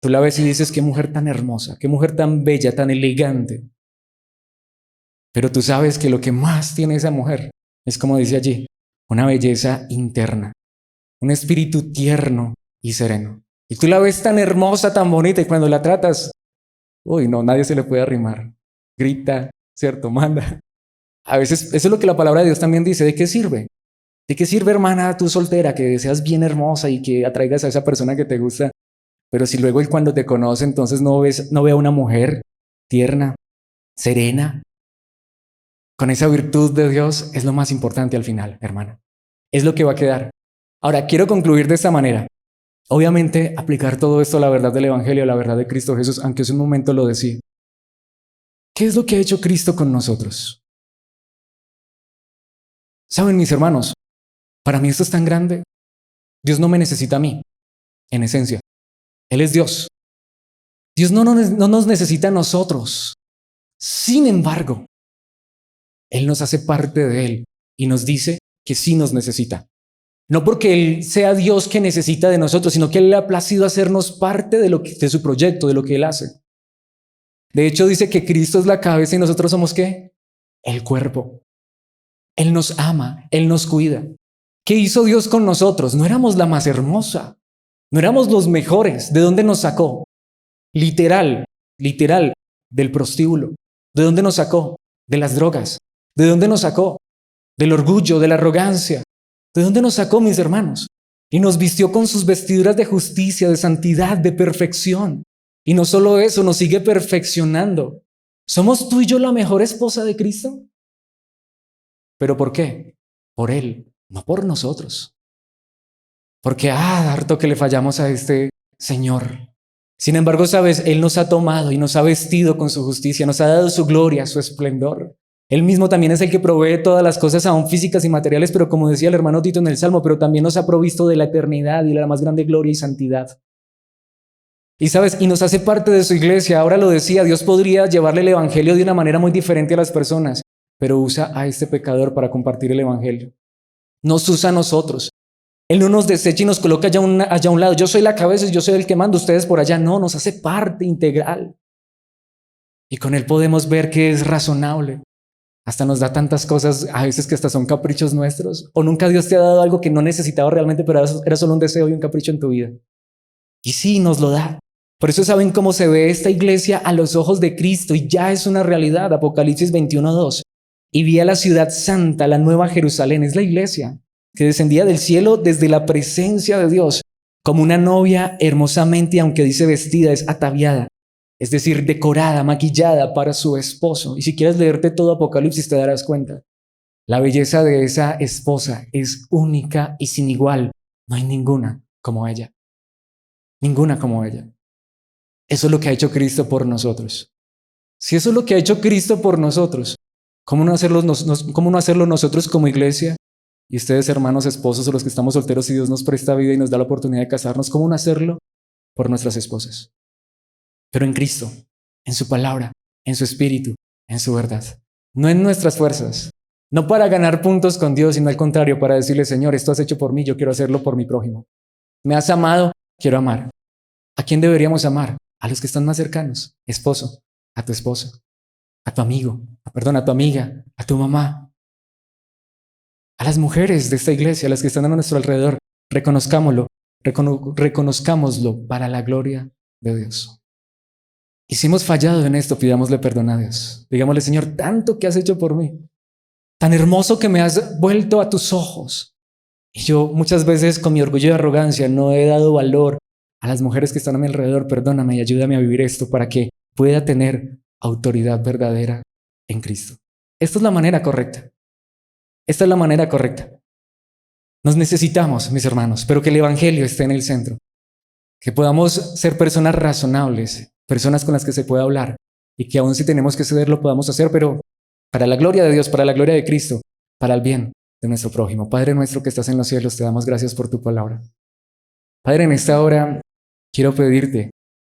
Tú la ves y dices, qué mujer tan hermosa, qué mujer tan bella, tan elegante. Pero tú sabes que lo que más tiene esa mujer es, como dice allí, una belleza interna, un espíritu tierno y sereno. Y tú la ves tan hermosa, tan bonita, y cuando la tratas, uy, no, nadie se le puede arrimar. Grita, ¿cierto? Manda. A veces, eso es lo que la palabra de Dios también dice, ¿de qué sirve? ¿De qué sirve, hermana, tú soltera, que seas bien hermosa y que atraigas a esa persona que te gusta? Pero si luego él cuando te conoce, entonces no ve a una mujer tierna, serena, con esa virtud de Dios, es lo más importante al final, hermana. Es lo que va a quedar. Ahora, quiero concluir de esta manera. Obviamente, aplicar todo esto a la verdad del Evangelio, a la verdad de Cristo Jesús, aunque hace un momento lo decía. ¿Qué es lo que ha hecho Cristo con nosotros? Saben, mis hermanos, para mí esto es tan grande. Dios no me necesita a mí, en esencia. Él es Dios. Dios no nos necesita a nosotros. Sin embargo, Él nos hace parte de Él y nos dice que sí nos necesita. No porque Él sea Dios que necesita de nosotros, sino que Él le ha placido hacernos parte de su proyecto, de lo que Él hace. De hecho, dice que Cristo es la cabeza y nosotros somos ¿qué? El cuerpo. Él nos ama, Él nos cuida. ¿Qué hizo Dios con nosotros? No éramos la más hermosa, no éramos los mejores. ¿De dónde nos sacó? Literal, del prostíbulo. ¿De dónde nos sacó? De las drogas. ¿De dónde nos sacó? Del orgullo, de la arrogancia. ¿De dónde nos sacó, mis hermanos? Y nos vistió con sus vestiduras de justicia, de santidad, de perfección. Y no solo eso, nos sigue perfeccionando. ¿Somos tú y yo la mejor esposa de Cristo? ¿Pero por qué? Por Él, no por nosotros. Porque, harto que le fallamos a este Señor. Sin embargo, sabes, Él nos ha tomado y nos ha vestido con su justicia, nos ha dado su gloria, su esplendor. Él mismo también es el que provee todas las cosas, aún físicas y materiales, pero como decía el hermano Tito en el Salmo, pero también nos ha provisto de la eternidad y la más grande gloria y santidad. Y sabes, y nos hace parte de su iglesia. Ahora lo decía, Dios podría llevarle el evangelio de una manera muy diferente a las personas, pero usa a este pecador para compartir el evangelio. Nos usa a nosotros. Él no nos desecha y nos coloca allá a un lado. Yo soy la cabeza y yo soy el que manda, ustedes por allá. No, nos hace parte integral. Y con Él podemos ver que es razonable. Hasta nos da tantas cosas, a veces que hasta son caprichos nuestros. O nunca Dios te ha dado algo que no necesitaba realmente, pero era solo un deseo y un capricho en tu vida. Y sí, nos lo da. Por eso saben cómo se ve esta iglesia a los ojos de Cristo y ya es una realidad. Apocalipsis 21:2. Y vi a la ciudad santa, la nueva Jerusalén, es la iglesia, que descendía del cielo desde la presencia de Dios, como una novia hermosamente, aunque dice vestida, es ataviada, es decir, decorada, maquillada para su esposo. Y si quieres leerte todo Apocalipsis te darás cuenta. La belleza de esa esposa es única y sin igual. No hay ninguna como ella. Ninguna como ella. Eso es lo que ha hecho Cristo por nosotros. Si eso es lo que ha hecho Cristo por nosotros, ¿cómo no hacerlo nosotros como iglesia? Y ustedes, hermanos, esposos o los que estamos solteros, si Dios nos presta vida y nos da la oportunidad de casarnos, ¿cómo no hacerlo? Por nuestras esposas. Pero en Cristo, en su palabra, en su espíritu, en su verdad. No en nuestras fuerzas. No para ganar puntos con Dios, sino al contrario, para decirle, Señor, esto has hecho por mí, yo quiero hacerlo por mi prójimo. Me has amado, quiero amar. ¿A quién deberíamos amar? A los que están más cercanos. Esposo, a tu esposo, a tu amigo, a tu amiga, a tu mamá. A las mujeres de esta iglesia, a las que están a nuestro alrededor, reconozcámoslo para la gloria de Dios. Y si hemos fallado en esto, pidámosle perdón a Dios. Digámosle, Señor, tanto que has hecho por mí, tan hermoso que me has vuelto a tus ojos. Y yo muchas veces con mi orgullo y arrogancia no he dado valor a las mujeres que están a mi alrededor. Perdóname y ayúdame a vivir esto para que pueda tener autoridad verdadera en Cristo. Esta es la manera correcta. Esta es la manera correcta. Nos necesitamos, mis hermanos, pero que el Evangelio esté en el centro. Que podamos ser personas razonables, personas con las que se pueda hablar, y que aun si tenemos que ceder lo podamos hacer, pero para la gloria de Dios, para la gloria de Cristo, para el bien de nuestro prójimo. Padre nuestro que estás en los cielos, te damos gracias por tu palabra. Padre, en esta hora quiero pedirte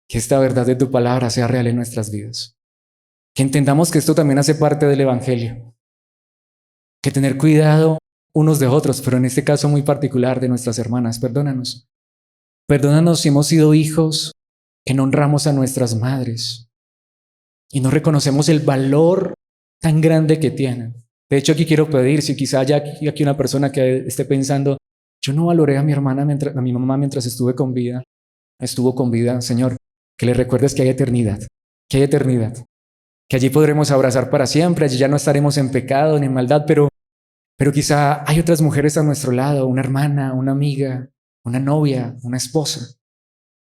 que esta verdad de tu palabra sea real en nuestras vidas. Que entendamos que esto también hace parte del Evangelio. Que tener cuidado unos de otros, pero en este caso muy particular de nuestras hermanas. Perdónanos. Perdónanos si hemos sido hijos que no honramos a nuestras madres y no reconocemos el valor tan grande que tienen. De hecho, aquí quiero pedir, si quizá haya aquí una persona que esté pensando, yo no valoré a mi hermana, a mi mamá mientras estuvo con vida, Señor, que le recuerdes que hay eternidad, que allí podremos abrazar para siempre, allí ya no estaremos en pecado ni en maldad, pero quizá hay otras mujeres a nuestro lado, una hermana, una amiga, una novia, una esposa.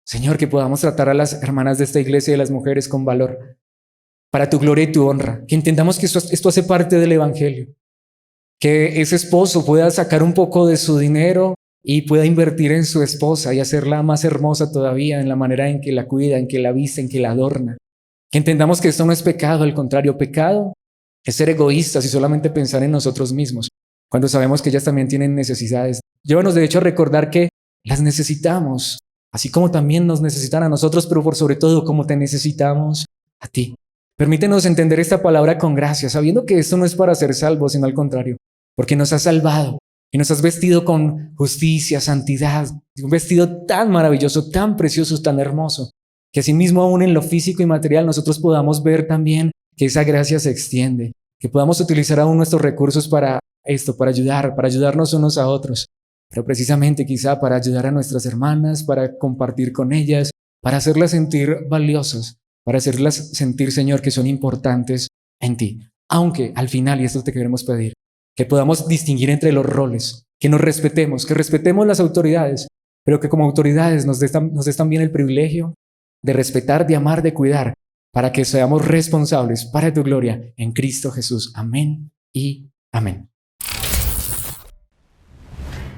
Señor, que podamos tratar a las hermanas de esta iglesia y a las mujeres con valor, para tu gloria y tu honra, que entendamos que esto hace parte del Evangelio, que ese esposo pueda sacar un poco de su dinero y pueda invertir en su esposa y hacerla más hermosa todavía en la manera en que la cuida, en que la viste, en que la adorna. Que entendamos que esto no es pecado, al contrario, pecado es ser egoístas y solamente pensar en nosotros mismos, cuando sabemos que ellas también tienen necesidades. Llévanos de hecho a recordar que las necesitamos, así como también nos necesitan a nosotros, pero por sobre todo como te necesitamos a ti. Permítenos entender esta palabra con gracia, sabiendo que esto no es para ser salvos, sino al contrario, porque nos has salvado y nos has vestido con justicia, santidad, un vestido tan maravilloso, tan precioso, tan hermoso, que asimismo aún en lo físico y material nosotros podamos ver también que esa gracia se extiende, que podamos utilizar aún nuestros recursos para esto, para ayudarnos unos a otros, pero precisamente quizá para ayudar a nuestras hermanas, para compartir con ellas, para hacerlas sentir valiosas, para hacerlas sentir, Señor, que son importantes en ti. Aunque al final, y esto te queremos pedir, que podamos distinguir entre los roles, que nos respetemos, que respetemos las autoridades, pero que como autoridades nos des también el privilegio de respetar, de amar, de cuidar, para que seamos responsables para tu gloria en Cristo Jesús. Amén y amén.